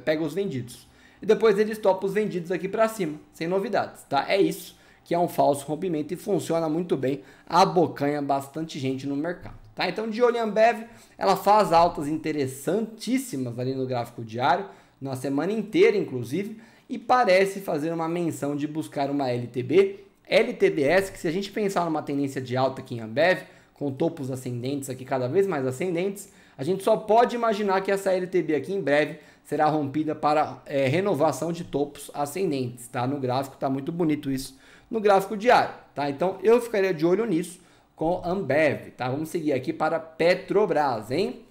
pega os vendidos. E depois ele estopa os vendidos aqui para cima, sem novidades, tá? É isso que é um falso rompimento e funciona muito bem, abocanha bastante gente no mercado, tá? Então, de olho em Ambev, ela faz altas interessantíssimas ali no gráfico diário, na semana inteira, inclusive, e parece fazer uma menção de buscar uma LTB, LTBS, que se a gente pensar numa tendência de alta aqui em Ambev, com topos ascendentes aqui cada vez mais ascendentes, a gente só pode imaginar que essa LTB aqui em breve será rompida para renovação de topos ascendentes, tá? No gráfico tá muito bonito isso, no gráfico diário, tá? Então eu ficaria de olho nisso com Ambev, tá? Vamos seguir aqui para Petrobras, hein?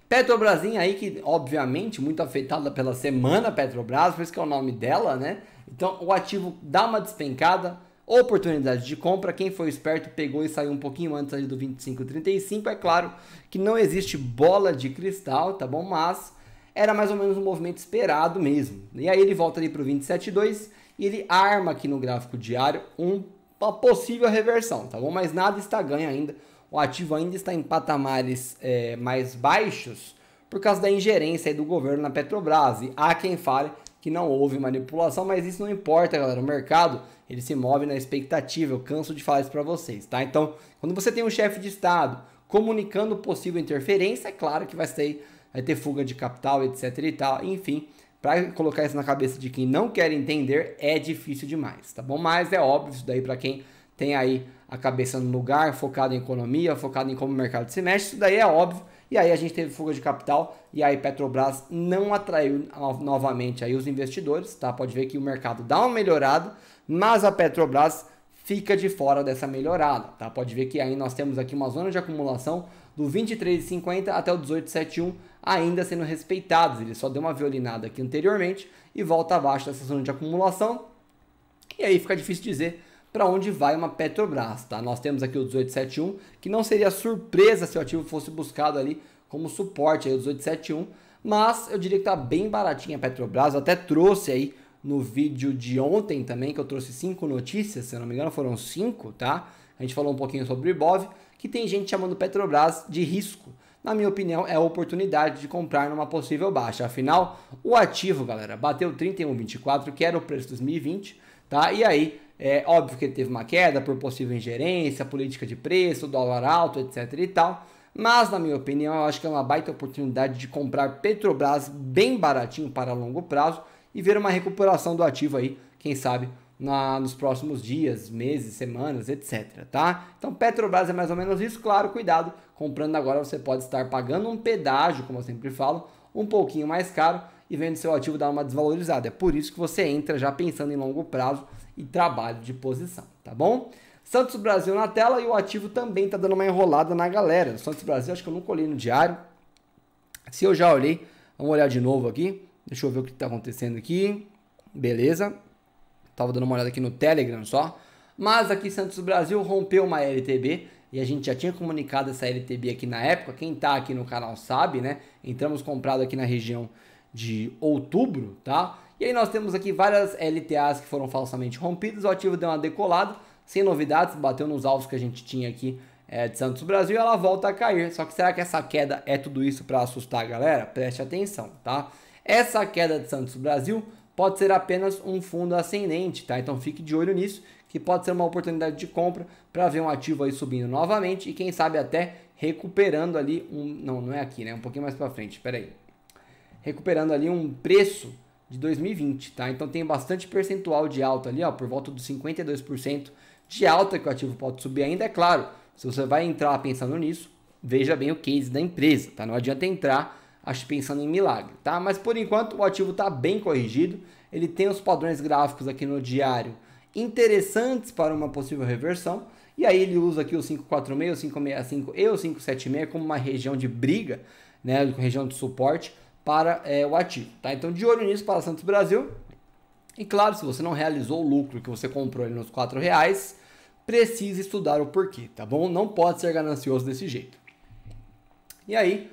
Petrobrasinha aí que, obviamente, muito afetada pela semana Petrobras, por isso que é o nome dela, né? Então, o ativo dá uma despencada, oportunidade de compra, quem foi esperto pegou e saiu um pouquinho antes ali do 25,35, é claro que não existe bola de cristal, tá bom? Mas era mais ou menos um movimento esperado mesmo. E aí ele volta ali para o 27,2 e ele arma aqui no gráfico diário uma possível reversão, tá bom? Mas nada está ganho ainda. O ativo ainda está em patamares mais baixos por causa da ingerência aí do governo na Petrobras. E há quem fale que não houve manipulação, mas isso não importa, galera. O mercado, ele se move na expectativa. Eu canso de falar isso para vocês, tá? Então, quando você tem um chefe de Estado comunicando possível interferência, é claro que vai ter fuga de capital, etc e tal. Enfim, para colocar isso na cabeça de quem não quer entender, é difícil demais, tá bom? Mas é óbvio isso daí para quem tem aí a cabeça no lugar, focado em economia, focado em como o mercado se mexe, isso daí é óbvio. E aí a gente teve fuga de capital e aí Petrobras não atraiu novamente aí os investidores, tá? Pode ver que o mercado dá uma melhorada, mas a Petrobras fica de fora dessa melhorada, tá? Pode ver que aí nós temos aqui uma zona de acumulação do 23,50 até o 18,71 ainda sendo respeitados. Ele só deu uma violinada aqui anteriormente e volta abaixo dessa zona de acumulação. E aí fica difícil dizer para onde vai uma Petrobras, tá? Nós temos aqui o 18,71, que não seria surpresa se o ativo fosse buscado ali como suporte aí o 18,71, mas eu diria que tá bem baratinha a Petrobras. Eu até trouxe aí no vídeo de ontem também, que eu trouxe 5 notícias, se eu não me engano foram 5, tá? A gente falou um pouquinho sobre o Ibov, que tem gente chamando Petrobras de risco. Na minha opinião, é a oportunidade de comprar numa possível baixa. Afinal, o ativo, galera, bateu 31,24, que era o preço de 2020, tá? E aí, é óbvio que ele teve uma queda por possível ingerência, política de preço, dólar alto, etc e tal. Mas, na minha opinião, eu acho que é uma baita oportunidade de comprar Petrobras bem baratinho para longo prazo e ver uma recuperação do ativo aí, quem sabe, nos próximos dias, meses, semanas, etc, tá? Então, Petrobras é mais ou menos isso. Claro, cuidado, comprando agora você pode estar pagando um pedágio, como eu sempre falo, um pouquinho mais caro e vendo seu ativo dar uma desvalorizada. É por isso que você entra já pensando em longo prazo e trabalho de posição, tá bom? Santos Brasil na tela e o ativo também tá dando uma enrolada na galera. Santos Brasil, acho que eu nunca olhei no diário. Se eu já olhei, vamos olhar de novo aqui. Deixa eu ver o que tá acontecendo aqui. Beleza. Tava dando uma olhada aqui no Telegram só. Mas aqui Santos Brasil rompeu uma LTB. E a gente já tinha comunicado essa LTB aqui na época. Quem tá aqui no canal sabe, né? Entramos comprado aqui na região de outubro, tá? E aí nós temos aqui várias LTAs que foram falsamente rompidas. O ativo deu uma decolada, sem novidades, bateu nos alvos que a gente tinha aqui de Santos Brasil e ela volta a cair. Só que será que essa queda é tudo isso para assustar a galera? Preste atenção, tá? Essa queda de Santos Brasil pode ser apenas um fundo ascendente, tá? Então fique de olho nisso, que pode ser uma oportunidade de compra para ver um ativo aí subindo novamente e quem sabe até recuperando ali não é aqui, né? Um pouquinho mais para frente, espera aí. Recuperando ali um preço de 2020, tá? Então tem bastante percentual de alta ali, ó, por volta dos 52% de alta que o ativo pode subir ainda, é claro. Se você vai entrar pensando nisso, veja bem o case da empresa, tá? Não adianta entrar pensando em milagre, tá? Mas por enquanto o ativo está bem corrigido, ele tem os padrões gráficos aqui no diário interessantes para uma possível reversão, e aí ele usa aqui o 546, o 565 e o 576 como uma região de briga, né, região de suporte para o ativo, tá? Então de olho nisso para Santos Brasil, e claro, se você não realizou o lucro que você comprou ali nos R$4, precisa estudar o porquê, tá bom? Não pode ser ganancioso desse jeito. E aí,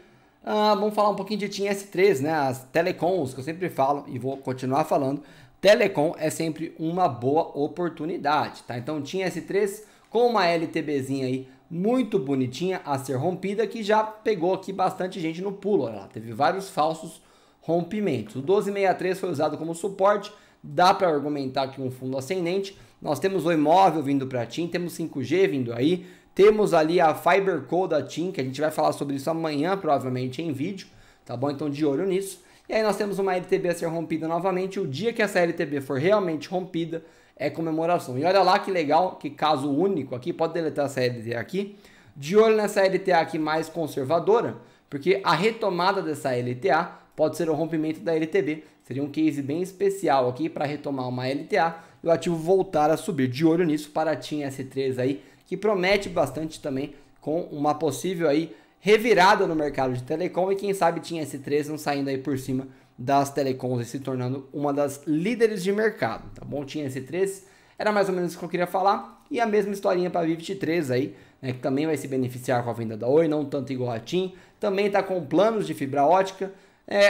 vamos falar um pouquinho de TIM S3, né? As telecoms que eu sempre falo e vou continuar falando. Telecom é sempre uma boa oportunidade, tá? Então TIM S3 com uma LTBzinha aí muito bonitinha a ser rompida, que já pegou aqui bastante gente no pulo. Olha lá, teve vários falsos rompimentos. O 1263 foi usado como suporte, dá para argumentar aqui um fundo ascendente. Nós temos o imóvel vindo para a TIM, temos 5G vindo aí, temos ali a FiberCo da TIM, que a gente vai falar sobre isso amanhã, provavelmente em vídeo, tá bom? Então de olho nisso. E aí nós temos uma LTB a ser rompida novamente. O dia que essa LTB for realmente rompida, é comemoração. E olha lá que legal, que caso único aqui, pode deletar essa LTA aqui. De olho nessa LTA aqui mais conservadora, porque a retomada dessa LTA pode ser o rompimento da LTB. Seria um case bem especial aqui para retomar uma LTA e o ativo voltar a subir. De olho nisso para a TIM S3 aí, que promete bastante também com uma possível aí revirada no mercado de telecom e quem sabe TIM S3 não saindo aí por cima das telecoms e se tornando uma das líderes de mercado, tá bom? TIM S3 era mais ou menos isso que eu queria falar e a mesma historinha para a Vivit3 aí, né, que também vai se beneficiar com a venda da Oi, não tanto igual a TIM, também está com planos de fibra ótica.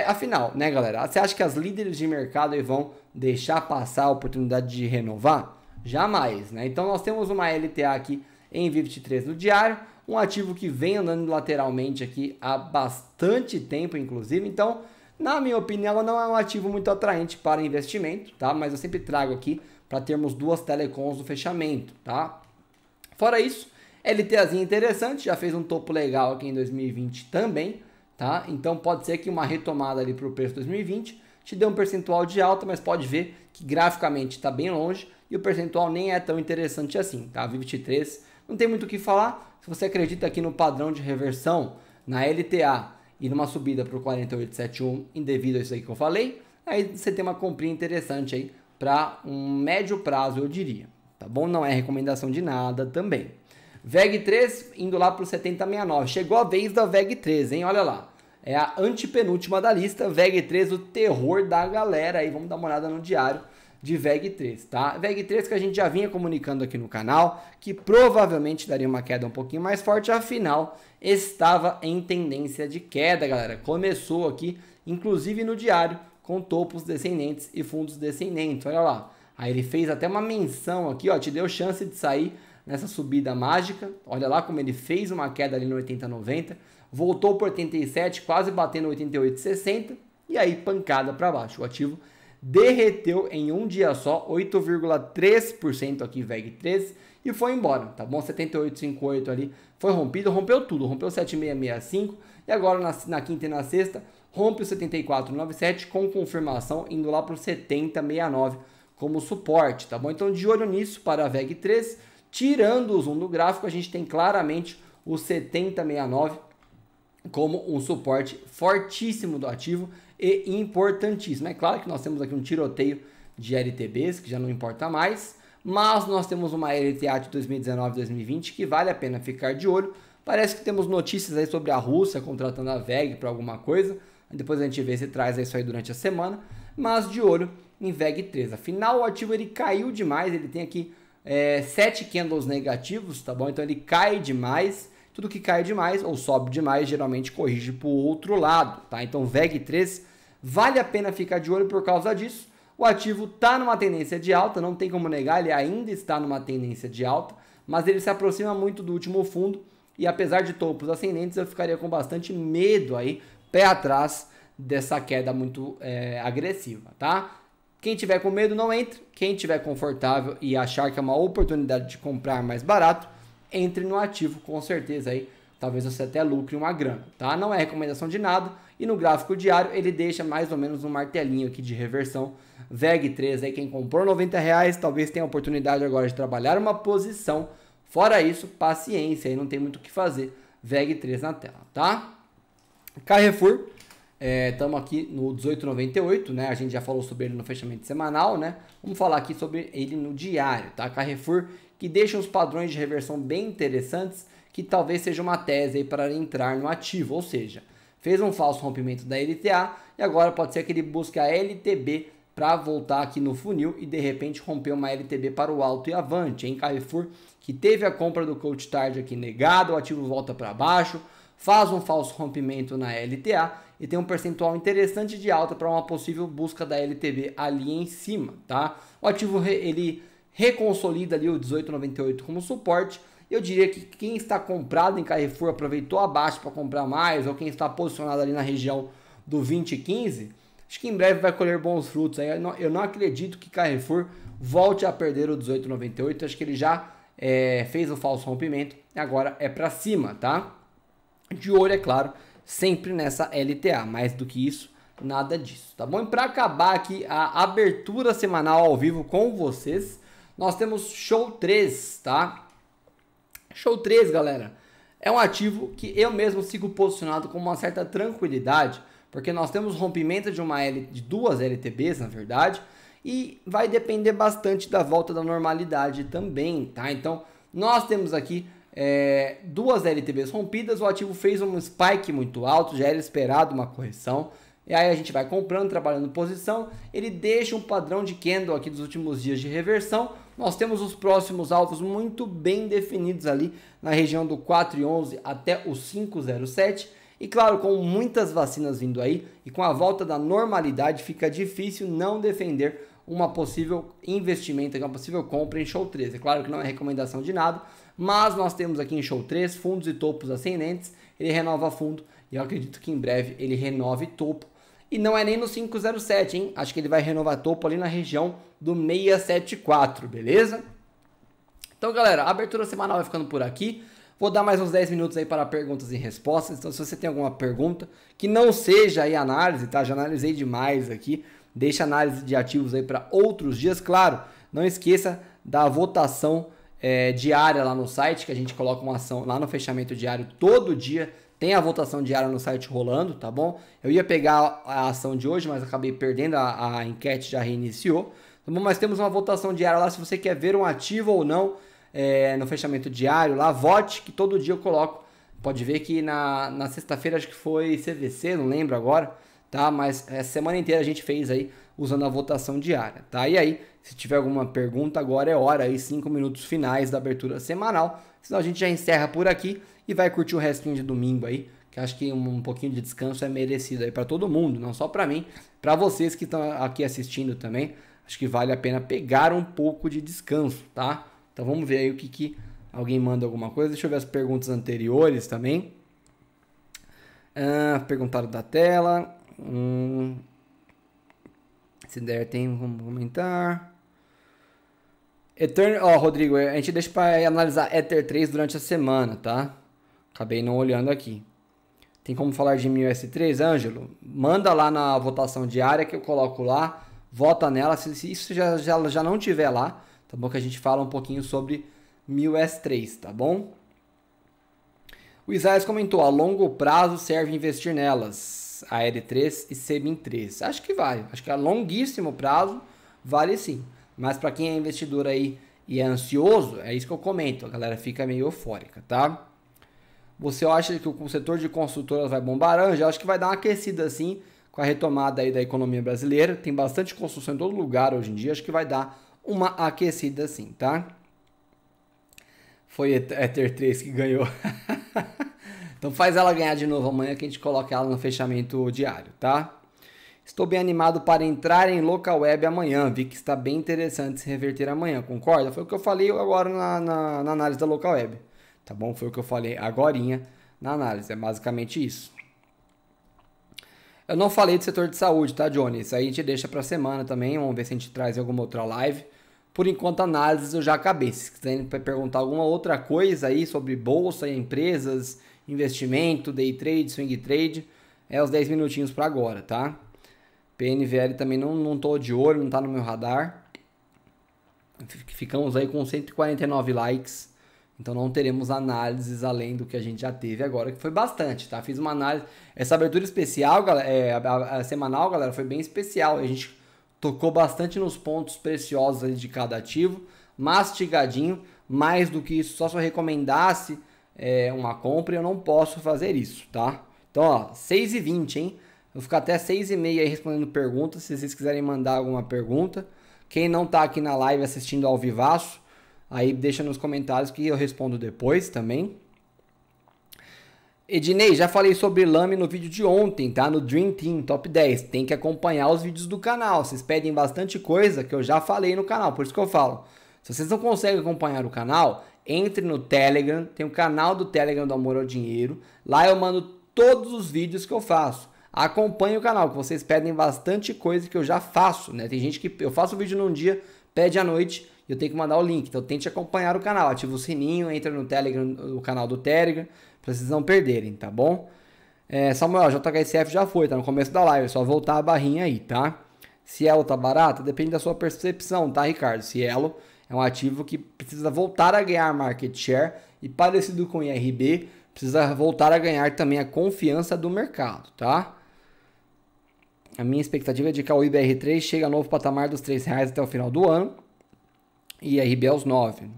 Afinal, né, galera, você acha que as líderes de mercado aí vão deixar passar a oportunidade de renovar? Jamais, né? Então nós temos uma LTA aqui em Vivit3 no diário, um ativo que vem andando lateralmente aqui há bastante tempo, inclusive. Então, na minha opinião, não é um ativo muito atraente para investimento, tá? Mas eu sempre trago aqui para termos duas telecoms no fechamento, tá? Fora isso, LTAzinha interessante, já fez um topo legal aqui em 2020 também, tá? Então pode ser que uma retomada ali para o preço de 2020 te dê um percentual de alta, mas pode ver que graficamente está bem longe e o percentual nem é tão interessante assim, tá? Vivit3 não tem muito o que falar. Se você acredita aqui no padrão de reversão, na LTA e numa subida para o 4871 indevido a isso aí que eu falei, aí você tem uma comprinha interessante aí para um médio prazo, eu diria, tá bom? Não é recomendação de nada também. VEG3 indo lá para o 7069, chegou a vez da VEG3, hein? Olha lá, é a antepenúltima da lista, VEG3, o terror da galera aí, vamos dar uma olhada no diário de VEG3, tá? VEG3 que a gente já vinha comunicando aqui no canal, que provavelmente daria uma queda um pouquinho mais forte, afinal, estava em tendência de queda, galera. Começou aqui, inclusive no diário, com topos descendentes e fundos descendentes, olha lá. Aí ele fez até uma menção aqui, ó, te deu chance de sair nessa subida mágica, olha lá como ele fez uma queda ali no 80,90, voltou por 87, quase batendo 88,60, e aí pancada para baixo, o ativo derreteu em um dia só, 8,3% aqui VEG3 e foi embora, tá bom? 78,58 ali foi rompido, rompeu tudo, rompeu 7665 e agora na quinta e na sexta rompe o 74,97 com confirmação indo lá para o 70,69 como suporte, tá bom? Então de olho nisso para a VEG3, tirando o zoom do gráfico, a gente tem claramente o 70,69 como um suporte fortíssimo do ativo e importantíssimo. É claro que nós temos aqui um tiroteio de LTBs, que já não importa mais, mas nós temos uma LTA de 2019-2020 que vale a pena ficar de olho. Parece que temos notícias aí sobre a Rússia contratando a VEG para alguma coisa. Depois a gente vê se traz isso aí durante a semana. Mas de olho em VEG3. Afinal, o ativo ele caiu demais. Ele tem aqui 7 candles negativos, tá bom? Então ele cai demais. Tudo que cai demais ou sobe demais geralmente corrige para o outro lado, tá? Então VEG3 vale a pena ficar de olho por causa disso. O ativo está numa tendência de alta, não tem como negar, ele ainda está numa tendência de alta, mas ele se aproxima muito do último fundo. E apesar de topos ascendentes, eu ficaria com bastante medo aí, pé atrás dessa queda muito agressiva, tá? Quem tiver com medo não entre, quem tiver confortável e achar que é uma oportunidade de comprar mais barato, entre no ativo com certeza aí, talvez você até lucre uma grana, tá? Não é recomendação de nada e no gráfico diário ele deixa mais ou menos um martelinho aqui de reversão. VEG3 aí, quem comprou R$90, talvez tenha a oportunidade agora de trabalhar uma posição. Fora isso, paciência, aí não tem muito o que fazer. VEG3 na tela, tá? Carrefour, estamos aqui no 18,98, né? A gente já falou sobre ele no fechamento semanal, né? Vamos falar aqui sobre ele no diário, tá? Carrefour, que deixa os padrões de reversão bem interessantes, que talvez seja uma tese aí para entrar no ativo, ou seja, fez um falso rompimento da LTA e agora pode ser que ele busque a LTB para voltar aqui no funil e de repente romper uma LTB para o alto e avante, em Carrefour, que teve a compra do Coach Tard aqui negada, o ativo volta para baixo, faz um falso rompimento na LTA e tem um percentual interessante de alta para uma possível busca da LTB ali em cima, tá? O ativo ele reconsolida ali o 18,98 como suporte. Eu diria que quem está comprado em Carrefour aproveitou abaixo para comprar mais, ou quem está posicionado ali na região do 20,15, acho que em breve vai colher bons frutos. Eu não acredito que Carrefour volte a perder o 18,98. Acho que ele já fez o falso rompimento e agora é para cima, tá? De olho, é claro, sempre nessa LTA. Mais do que isso, nada disso, tá bom? E para acabar aqui a abertura semanal ao vivo com vocês, nós temos Show 3, tá? Show 3, galera, é um ativo que eu mesmo sigo posicionado com uma certa tranquilidade, porque nós temos rompimento de duas LTBs, na verdade, e vai depender bastante da volta da normalidade também, tá? Então, nós temos aqui duas LTBs rompidas, o ativo fez um spike muito alto, já era esperado uma correção, e aí a gente vai comprando, trabalhando posição, ele deixa um padrão de candle aqui dos últimos dias de reversão. Nós temos os próximos alvos muito bem definidos ali na região do 4,11 até o 5,07. E claro, com muitas vacinas vindo aí e com a volta da normalidade, fica difícil não defender uma possível investimento, uma possível compra em Show 3. É claro que não é recomendação de nada, mas nós temos aqui em Show 3 fundos e topos ascendentes, ele renova fundo e eu acredito que em breve ele renove topo. E não é nem no 507, hein? Acho que ele vai renovar topo ali na região do 674, beleza? Então, galera, a abertura semanal vai ficando por aqui. Vou dar mais uns 10 minutos aí para perguntas e respostas. Então, se você tem alguma pergunta que não seja aí análise, tá? Já analisei demais aqui. Deixa análise de ativos aí para outros dias. Claro, não esqueça da votação diária lá no site, que a gente coloca uma ação lá no fechamento diário todo dia. Tem a votação diária no site rolando, tá bom? Eu ia pegar a ação de hoje, mas acabei perdendo, a enquete já reiniciou. Tá bom? Mas temos uma votação diária lá, se você quer ver um ativo ou não no fechamento diário lá, vote, que todo dia eu coloco. Pode ver que na sexta-feira acho que foi CVC, não lembro agora, tá? Mas essa semana inteira a gente fez aí usando a votação diária, tá? E aí, se tiver alguma pergunta, agora é hora aí, 5 minutos finais da abertura semanal. Senão a gente já encerra por aqui e vai curtir o restinho de domingo aí, que acho que um pouquinho de descanso é merecido aí para todo mundo, não só para mim, para vocês que estão aqui assistindo também. Acho que vale a pena pegar um pouco de descanso, tá? Então vamos ver aí o que alguém manda alguma coisa. Deixa eu ver as perguntas anteriores também. Perguntaram da tela. Se der tempo, vamos comentar. Rodrigo, a gente deixa para analisar Ether 3 durante a semana, tá? Acabei não olhando aqui. Tem como falar de MIUS3, Ângelo? Manda lá na votação diária que eu coloco lá. Vota nela. Se isso já não tiver lá, tá bom? Que a gente fala um pouquinho sobre MIUS3, tá bom? O Isaías comentou, a longo prazo serve investir nelas. A L3 e CBIM3. Acho que vale. Acho que a longuíssimo prazo vale sim. Mas para quem é investidor aí e é ansioso, é isso que eu comento, a galera fica meio eufórica, tá? Você acha que o setor de construtoras vai bombar? Eu acho que vai dar uma aquecida assim, com a retomada aí da economia brasileira. Tem bastante construção em todo lugar hoje em dia, acho que vai dar uma aquecida assim, tá? Foi Ether 3 que ganhou. Então faz ela ganhar de novo amanhã que a gente coloca ela no fechamento diário, tá? Estou bem animado para entrar em local web amanhã. Vi que está bem interessante se reverter amanhã, concorda? Foi o que eu falei agora na análise da local web. Tá bom? Foi o que eu falei agorinha na análise. É basicamente isso. Eu não falei do setor de saúde, tá, Johnny? Isso aí a gente deixa para semana também. Vamos ver se a gente traz alguma outra live. Por enquanto, análises eu já acabei. Se quiserem perguntar alguma outra coisa aí sobre bolsa, empresas, investimento, day trade, swing trade, é os 10 minutinhos para agora, tá? PNVL também não tô de olho, não tá no meu radar. Ficamos aí com 149 likes. Então não teremos análises além do que a gente já teve agora, que foi bastante, tá? Fiz uma análise. Essa abertura especial, galera, a semanal, galera, foi bem especial. A gente tocou bastante nos pontos preciosos ali de cada ativo, mastigadinho. Mais do que isso, só se eu recomendasse uma compra, eu não posso fazer isso, tá? Então, ó, 6h20, hein? Vou ficar até 6h30 aí respondendo perguntas, se vocês quiserem mandar alguma pergunta. Quem não tá aqui na live assistindo ao vivaço, aí deixa nos comentários que eu respondo depois também. Ednei, já falei sobre Lame no vídeo de ontem, tá? No Dream Team Top 10. Tem que acompanhar os vídeos do canal. Vocês pedem bastante coisa que eu já falei no canal, por isso que eu falo. Se vocês não conseguem acompanhar o canal, entre no Telegram. Tem o canal do Telegram do Amor ao Dinheiro. Lá eu mando todos os vídeos que eu faço. Acompanhe o canal, que vocês pedem bastante coisa que eu já faço, né? Tem gente que eu faço o vídeo num dia, pede à noite e eu tenho que mandar o link. Então tente acompanhar o canal, ativa o sininho, entra no Telegram, no canal do Telegram, pra vocês não perderem, tá bom? Samuel, JHSF já foi, tá no começo da live, é só voltar a barrinha aí, tá? Cielo tá barata? Depende da sua percepção, tá, Ricardo? Cielo é um ativo que precisa voltar a ganhar market share e parecido com o IRB, precisa voltar a ganhar também a confiança do mercado, tá? A minha expectativa é de que a IBR3 chegue ao novo patamar dos R$3 até o final do ano e IRB aos 9.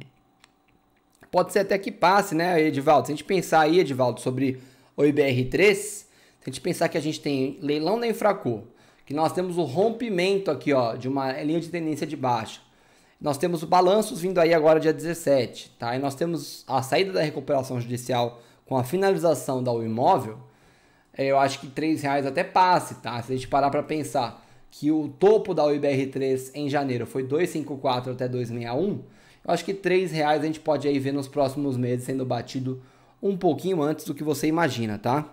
Pode ser até que passe, né, Edivaldo? Se a gente pensar aí, Edivaldo, sobre o IBR3, se a gente pensar que a gente tem leilão da Infraco, que nós temos o rompimento aqui, ó, de uma linha de tendência de baixa. Nós temos balanços vindo aí agora dia 17, tá? E nós temos a saída da recuperação judicial com a finalização da imóvel. Eu acho que R$3 até passe, tá? Se a gente parar para pensar que o topo da IBR3 em janeiro foi 254 até 261, eu acho que R$3 a gente pode aí ver nos próximos meses sendo batido um pouquinho antes do que você imagina, tá?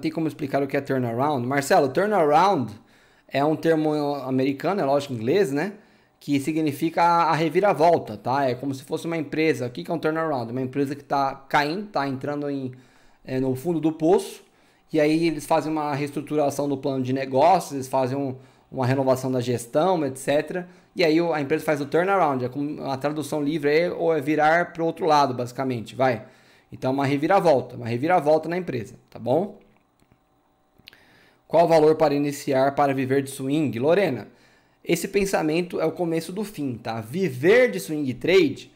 Tem como explicar o que é turnaround? Marcelo, turnaround é um termo americano, é lógico inglês, né? Que significa a reviravolta, tá? É como se fosse uma empresa. O que é um turnaround? Uma empresa que está caindo, está entrando no fundo do poço, e aí eles fazem uma reestruturação do plano de negócios, eles fazem uma renovação da gestão, etc. E aí a empresa faz o turnaround, é como a tradução livre ou é virar para o outro lado, basicamente, vai. Então uma reviravolta na empresa, tá bom? Qual o valor para iniciar para viver de swing? Lorena, esse pensamento é o começo do fim, tá? Viver de swing trade,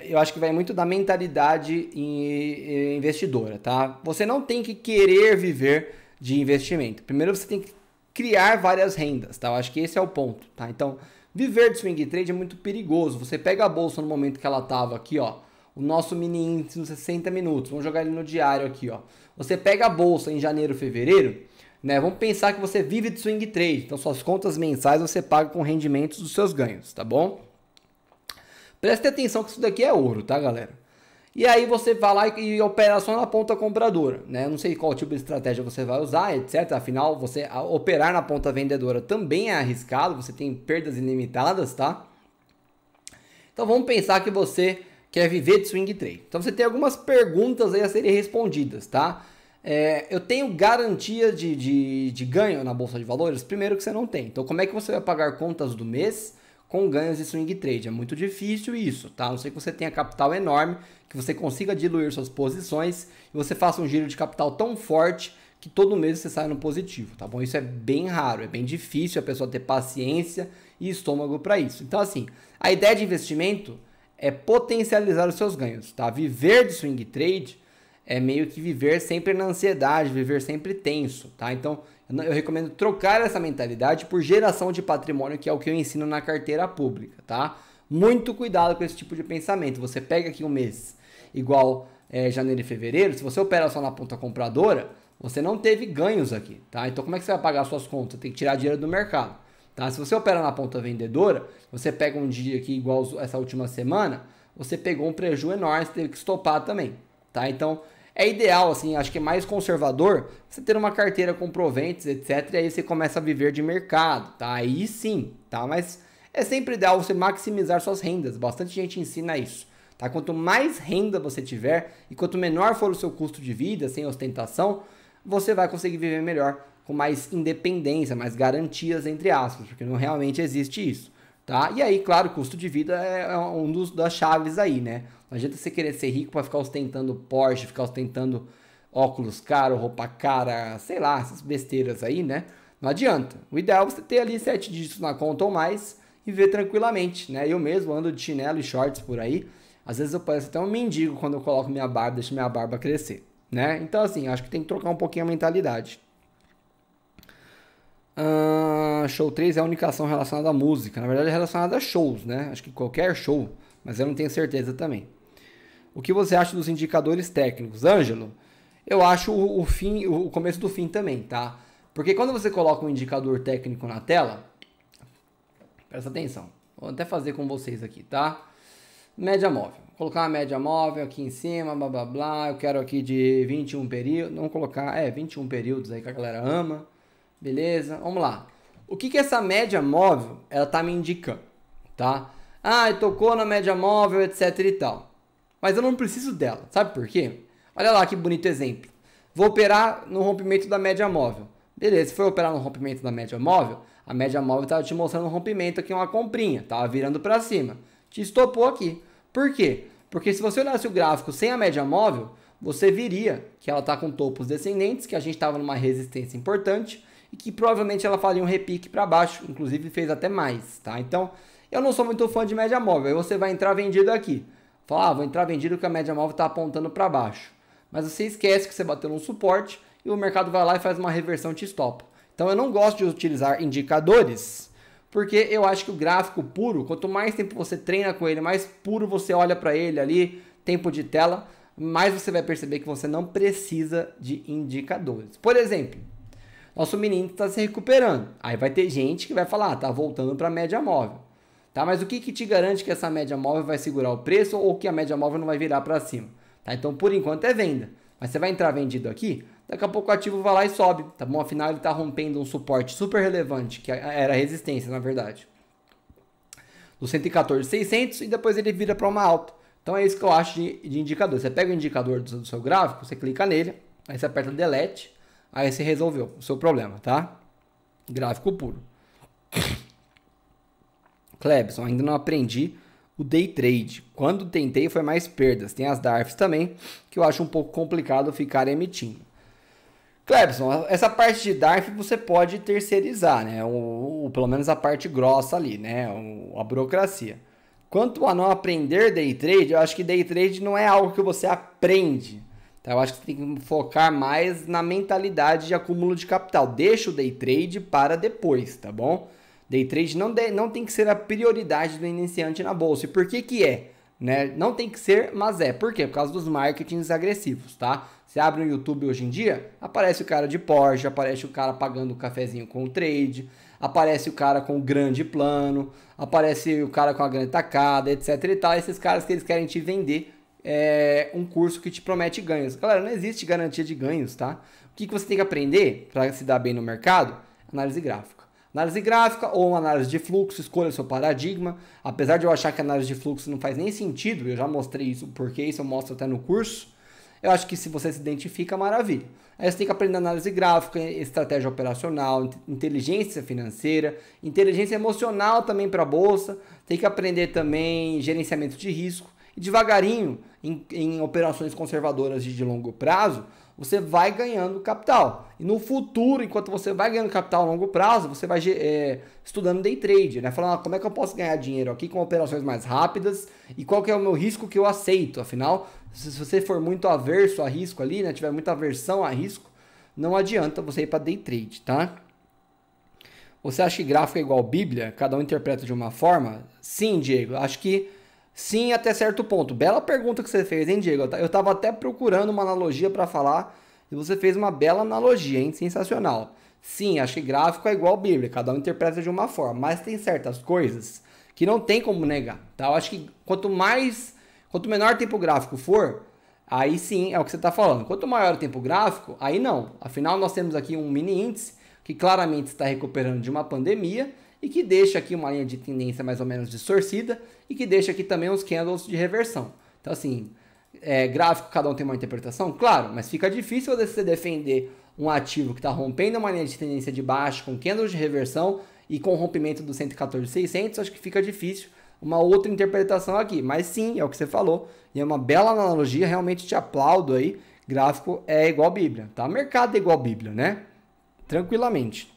eu acho que vai muito da mentalidade investidora, tá? Você não tem que querer viver de investimento. Primeiro você tem que criar várias rendas, tá? Eu acho que esse é o ponto, tá? Então, viver de swing trade é muito perigoso. Você pega a bolsa no momento que ela tava aqui, ó, o nosso mini índice nos 60 minutos. Vamos jogar ele no diário aqui, ó. Você pega a bolsa em janeiro, fevereiro, né? Vamos pensar que você vive de swing trade. Então, suas contas mensais você paga com rendimentos dos seus ganhos, tá bom? Preste atenção que isso daqui é ouro, tá, galera? E aí você vai lá e opera só na ponta compradora, né? Eu não sei qual tipo de estratégia você vai usar, etc. Afinal, você operar na ponta vendedora também é arriscado, você tem perdas ilimitadas, tá? Então vamos pensar que você quer viver de swing trade. Então você tem algumas perguntas aí a serem respondidas, tá? Eu tenho garantia de ganho na Bolsa de Valores? Primeiro que você não tem. Então como é que você vai pagar contas do mês com ganhos de swing trade? É muito difícil isso, tá? A não ser que você tenha capital enorme, que você consiga diluir suas posições e você faça um giro de capital tão forte que todo mês você saia no positivo, tá bom? Isso é bem raro, é bem difícil a pessoa ter paciência e estômago para isso. Então, assim, a ideia de investimento é potencializar os seus ganhos, tá? Viver de swing trade é meio que viver sempre na ansiedade, viver sempre tenso, tá? Então, eu recomendo trocar essa mentalidade por geração de patrimônio, que é o que eu ensino na carteira pública, tá? Muito cuidado com esse tipo de pensamento. Você pega aqui um mês igual janeiro e fevereiro, se você opera só na ponta compradora, você não teve ganhos aqui, tá? Então, como é que você vai pagar suas contas? Tem que tirar dinheiro do mercado, tá? Se você opera na ponta vendedora, você pega um dia aqui igual essa última semana, você pegou um prejuízo enorme, você teve que estopar também, tá? Então, é ideal, assim, acho que é mais conservador você ter uma carteira com proventes, etc. E aí você começa a viver de mercado, tá? Aí sim, tá? Mas é sempre ideal você maximizar suas rendas. Bastante gente ensina isso, tá? Quanto mais renda você tiver e quanto menor for o seu custo de vida, sem ostentação, você vai conseguir viver melhor, com mais independência, mais garantias, entre aspas, porque não realmente existe isso, tá? E aí, claro, custo de vida é um das chaves aí, né? Não adianta você querer ser rico para ficar ostentando Porsche, ficar ostentando óculos caros, roupa cara, sei lá, essas besteiras aí, né? Não adianta. O ideal é você ter ali 7 dígitos na conta ou mais e viver tranquilamente, né? Eu mesmo ando de chinelo e shorts por aí. Às vezes eu pareço até um mendigo quando eu coloco minha barba, deixo minha barba crescer, né? Então, assim, acho que tem que trocar um pouquinho a mentalidade. Show 3 é a única ação relacionada à música. Na verdade é relacionada a shows, né? Acho que qualquer show, mas eu não tenho certeza também. O que você acha dos indicadores técnicos? Ângelo, eu acho o começo do fim também, tá? Porque quando você coloca um indicador técnico na tela, presta atenção, vou até fazer com vocês aqui, tá? Média móvel, vou colocar uma média móvel aqui em cima, blá blá blá, eu quero aqui de 21 períodos, vamos colocar, 21 períodos aí que a galera ama, beleza? Vamos lá. O que essa média móvel, ela tá me indicando, tá? Tocou na média móvel, etc e tal. Mas eu não preciso dela, sabe por quê? Olha lá que bonito exemplo. Vou operar no rompimento da média móvel. Beleza, se for operar no rompimento da média móvel, a média móvel estava te mostrando um rompimento aqui, uma comprinha, tava virando para cima. Te estopou aqui. Por quê? Porque se você olhasse o gráfico sem a média móvel, você viria que ela está com topos descendentes, que a gente estava numa resistência importante e que provavelmente ela faria um repique para baixo, inclusive fez até mais, tá? Então, eu não sou muito fã de média móvel, aí você vai entrar vendido aqui. Fala, vou entrar vendido que a média móvel está apontando para baixo. Mas você esquece que você bateu num suporte e o mercado vai lá e faz uma reversão e te estopa. Então eu não gosto de utilizar indicadores, porque eu acho que o gráfico puro, quanto mais tempo você treina com ele, mais puro você olha para ele ali, tempo de tela, mais você vai perceber que você não precisa de indicadores. Por exemplo, nosso menino está se recuperando. Aí vai ter gente que vai falar, tá voltando para a média móvel. Tá? Mas o que te garante que essa média móvel vai segurar o preço ou que a média móvel não vai virar para cima? Tá? Então, por enquanto, é venda. Mas você vai entrar vendido aqui, daqui a pouco o ativo vai lá e sobe. Tá bom? Afinal, ele está rompendo um suporte super relevante, que era resistência, na verdade. Do 114.600 e depois ele vira para uma alta. Então, é isso que eu acho de indicador. Você pega o indicador do seu gráfico, você clica nele, aí você aperta Delete, aí você resolveu o seu problema, tá? Gráfico puro. Clebson, ainda não aprendi o day trade. Quando tentei foi mais perdas. Tem as DARFs também, que eu acho um pouco complicado ficar emitindo. Clebson, essa parte de DARF você pode terceirizar, né? Pelo menos a parte grossa ali, né? A burocracia. Quanto a não aprender day trade, eu acho que day trade não é algo que você aprende. Tá? Eu acho que você tem que focar mais na mentalidade de acúmulo de capital. Deixa o day trade para depois, tá bom? Day trade não tem que ser a prioridade do iniciante na bolsa. E por que é? Né? Não tem que ser, mas é. Por quê? Por causa dos marketings agressivos, tá? Você abre no YouTube hoje em dia, aparece o cara de Porsche, aparece o cara pagando o cafezinho com o trade, aparece o cara com o grande plano, aparece o cara com a grande tacada, etc e tal. Esses caras que eles querem te vender um curso que te promete ganhos. Galera, não existe garantia de ganhos, tá? O que você tem que aprender para se dar bem no mercado? Análise gráfica. Análise gráfica ou análise de fluxo, escolha o seu paradigma. Apesar de eu achar que a análise de fluxo não faz nem sentido, eu já mostrei isso, porque isso eu mostro até no curso. Eu acho que se você se identifica, maravilha. Aí você tem que aprender análise gráfica, estratégia operacional, inteligência financeira, inteligência emocional também para a bolsa. Tem que aprender também gerenciamento de risco. E devagarinho, em operações conservadoras de longo prazo, você vai ganhando capital. E no futuro, enquanto você vai ganhando capital a longo prazo, você vai estudando day trade, né? Falando, como é que eu posso ganhar dinheiro aqui com operações mais rápidas e qual que é o meu risco que eu aceito. Afinal, se você for muito averso a risco ali, né? Tiver muita aversão a risco, não adianta você ir para day trade, tá? Você acha que gráfico é igual Bíblia? Cada um interpreta de uma forma? Sim, Diego. Acho que sim, até certo ponto. Bela pergunta que você fez, hein, Diego? Eu estava até procurando uma analogia para falar e você fez uma bela analogia, hein? Sensacional. Sim, acho que gráfico é igual Bíblia. Cada um interpreta de uma forma. Mas tem certas coisas que não tem como negar, tá? Eu acho que quanto menor tempo gráfico for, aí sim é o que você está falando. Quanto maior o tempo gráfico, aí não. Afinal, nós temos aqui um mini índice que claramente está recuperando de uma pandemia e que deixa aqui uma linha de tendência mais ou menos distorcida e que deixa aqui também uns candles de reversão. Então, assim, gráfico, cada um tem uma interpretação? Claro, mas fica difícil você defender um ativo que está rompendo uma linha de tendência de baixo com candles de reversão e com rompimento do 114.600, acho que fica difícil uma outra interpretação aqui. Mas sim, é o que você falou, e é uma bela analogia, realmente te aplaudo aí. Gráfico é igual Bíblia, tá? Mercado é igual Bíblia, né? Tranquilamente.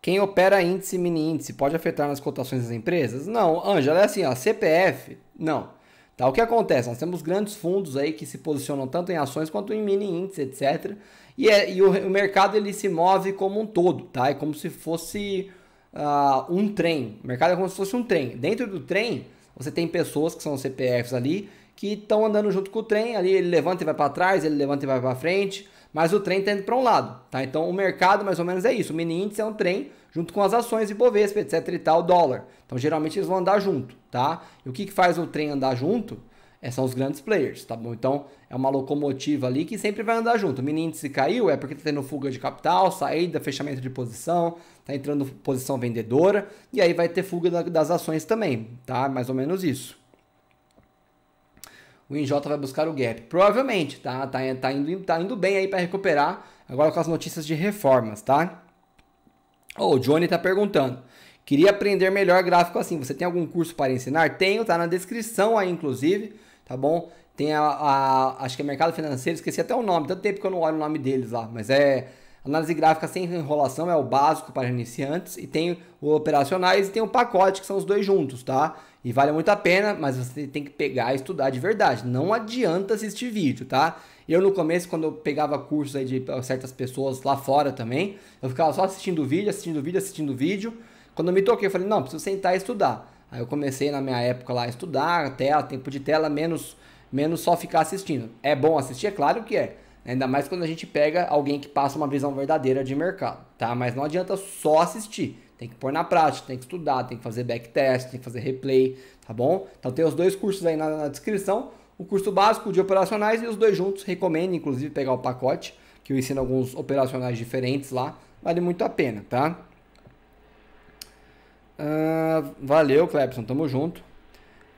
Quem opera índice e mini índice pode afetar nas cotações das empresas? Não, Ângela, é assim, ó, CPF, não. Tá, o que acontece? Nós temos grandes fundos aí que se posicionam tanto em ações quanto em mini índice, etc. E o mercado ele se move como um todo, tá? É como se fosse um trem. O mercado é como se fosse um trem. Dentro do trem, você tem pessoas que são CPFs ali que estão andando junto com o trem. Ali ele levanta e vai para trás, ele levanta e vai para frente. Mas o trem está indo para um lado, tá? Então o mercado mais ou menos é isso. O mini índice é um trem junto com as ações Ibovespa, etc e tal, dólar. Então geralmente eles vão andar junto, tá? E o que faz o trem andar junto são os grandes players, tá bom? Então é uma locomotiva ali que sempre vai andar junto. O mini índice caiu é porque está tendo fuga de capital, saída, fechamento de posição, tá entrando posição vendedora e aí vai ter fuga das ações também, tá? Mais ou menos isso. O INJ vai buscar o gap. Provavelmente, tá? Tá indo bem aí para recuperar. Agora com as notícias de reformas, tá? O Johnny tá perguntando. Queria aprender melhor gráfico assim. Você tem algum curso para ensinar? Tenho, tá na descrição aí, inclusive. Tá bom? Tem acho que é Mercado Financeiro, esqueci até o nome. Tanto tempo que eu não olho o nome deles lá. Mas análise gráfica sem enrolação, é o básico para iniciantes. E tem o operacionais e tem o pacote, que são os dois juntos, tá? E vale muito a pena, mas você tem que pegar e estudar de verdade. Não adianta assistir vídeo, tá? Eu no começo, quando eu pegava cursos aí de certas pessoas lá fora também, eu ficava só assistindo vídeo. Quando eu me toquei, eu falei, não, preciso sentar e estudar. Aí eu comecei na minha época lá a estudar, tempo de tela, menos só ficar assistindo. É bom assistir? É claro que é. Ainda mais quando a gente pega alguém que passa uma visão verdadeira de mercado, tá? Mas não adianta só assistir. Tem que pôr na prática, tem que estudar, tem que fazer backtest, tem que fazer replay, tá bom? Então tem os dois cursos aí na descrição, o curso básico de operacionais e os dois juntos. Recomendo, inclusive, pegar o pacote, que eu ensino alguns operacionais diferentes lá. Vale muito a pena, tá? Valeu, Clepson, tamo junto.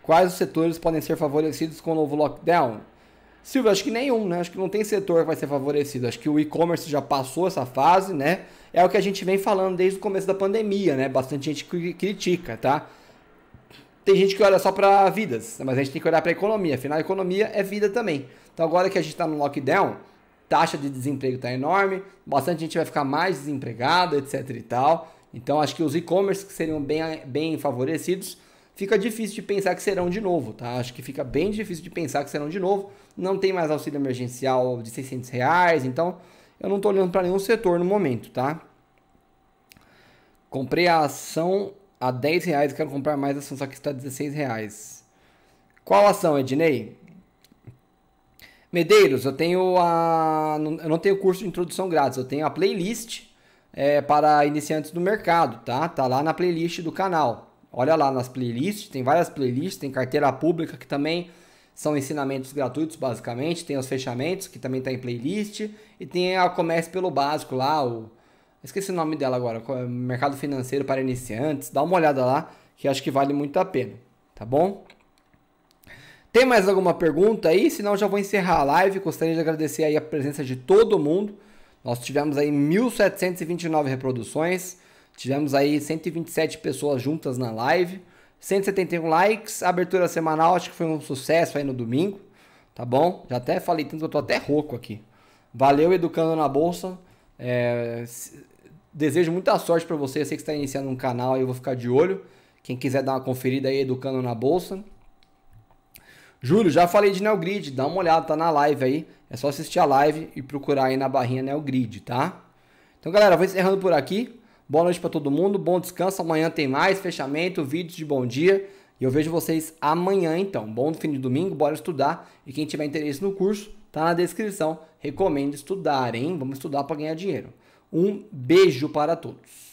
Quais os setores podem ser favorecidos com o novo lockdown? Silvio, acho que nenhum, né? Acho que não tem setor que vai ser favorecido. Acho que o e-commerce já passou essa fase, né? É o que a gente vem falando desde o começo da pandemia, né? Bastante gente critica, tá? Tem gente que olha só para vidas, mas a gente tem que olhar para a economia. Afinal, a economia é vida também. Então, agora que a gente está no lockdown, taxa de desemprego está enorme, bastante gente vai ficar mais desempregada, etc e tal. Então, acho que os e-commerce que seriam bem favorecidos, fica difícil de pensar que serão de novo, tá? Acho que fica bem difícil de pensar que serão de novo. Não tem mais auxílio emergencial de R$600, então eu não estou olhando para nenhum setor no momento, tá? Comprei a ação a R$10, quero comprar mais ação, só que está R$16. Qual ação, Ednei? Medeiros, eu não tenho curso de introdução grátis, eu tenho a playlist para iniciantes do mercado, tá? Tá lá na playlist do canal. Olha lá nas playlists, tem várias playlists, tem carteira pública que também são ensinamentos gratuitos, basicamente. Tem os fechamentos, que também está em playlist. E tem a Comece pelo Básico lá, esqueci o nome dela agora, Mercado Financeiro para Iniciantes. Dá uma olhada lá, que acho que vale muito a pena, tá bom? Tem mais alguma pergunta aí? Senão já vou encerrar a live. Gostaria de agradecer aí a presença de todo mundo. Nós tivemos aí 1.729 reproduções. Tivemos aí 127 pessoas juntas na live. 171 likes. A abertura semanal acho que foi um sucesso aí no domingo. tá bom? Já até falei tanto que eu tô até rouco aqui. Valeu, Educando na Bolsa. Desejo muita sorte para você. Eu sei que está iniciando um canal aí, eu vou ficar de olho. Quem quiser dar uma conferida aí, Educando na Bolsa. Júlio, já falei de Neogrid, dá uma olhada, tá na live aí. É só assistir a live e procurar aí na barrinha Neogrid, tá? Então, galera, vou encerrando por aqui. Boa noite para todo mundo, bom descanso. Amanhã tem mais fechamento, vídeos de bom dia. E eu vejo vocês amanhã, então. Bom fim de domingo, bora estudar. E quem tiver interesse no curso, tá na descrição. Recomendo estudar, hein? Vamos estudar para ganhar dinheiro. Um beijo para todos.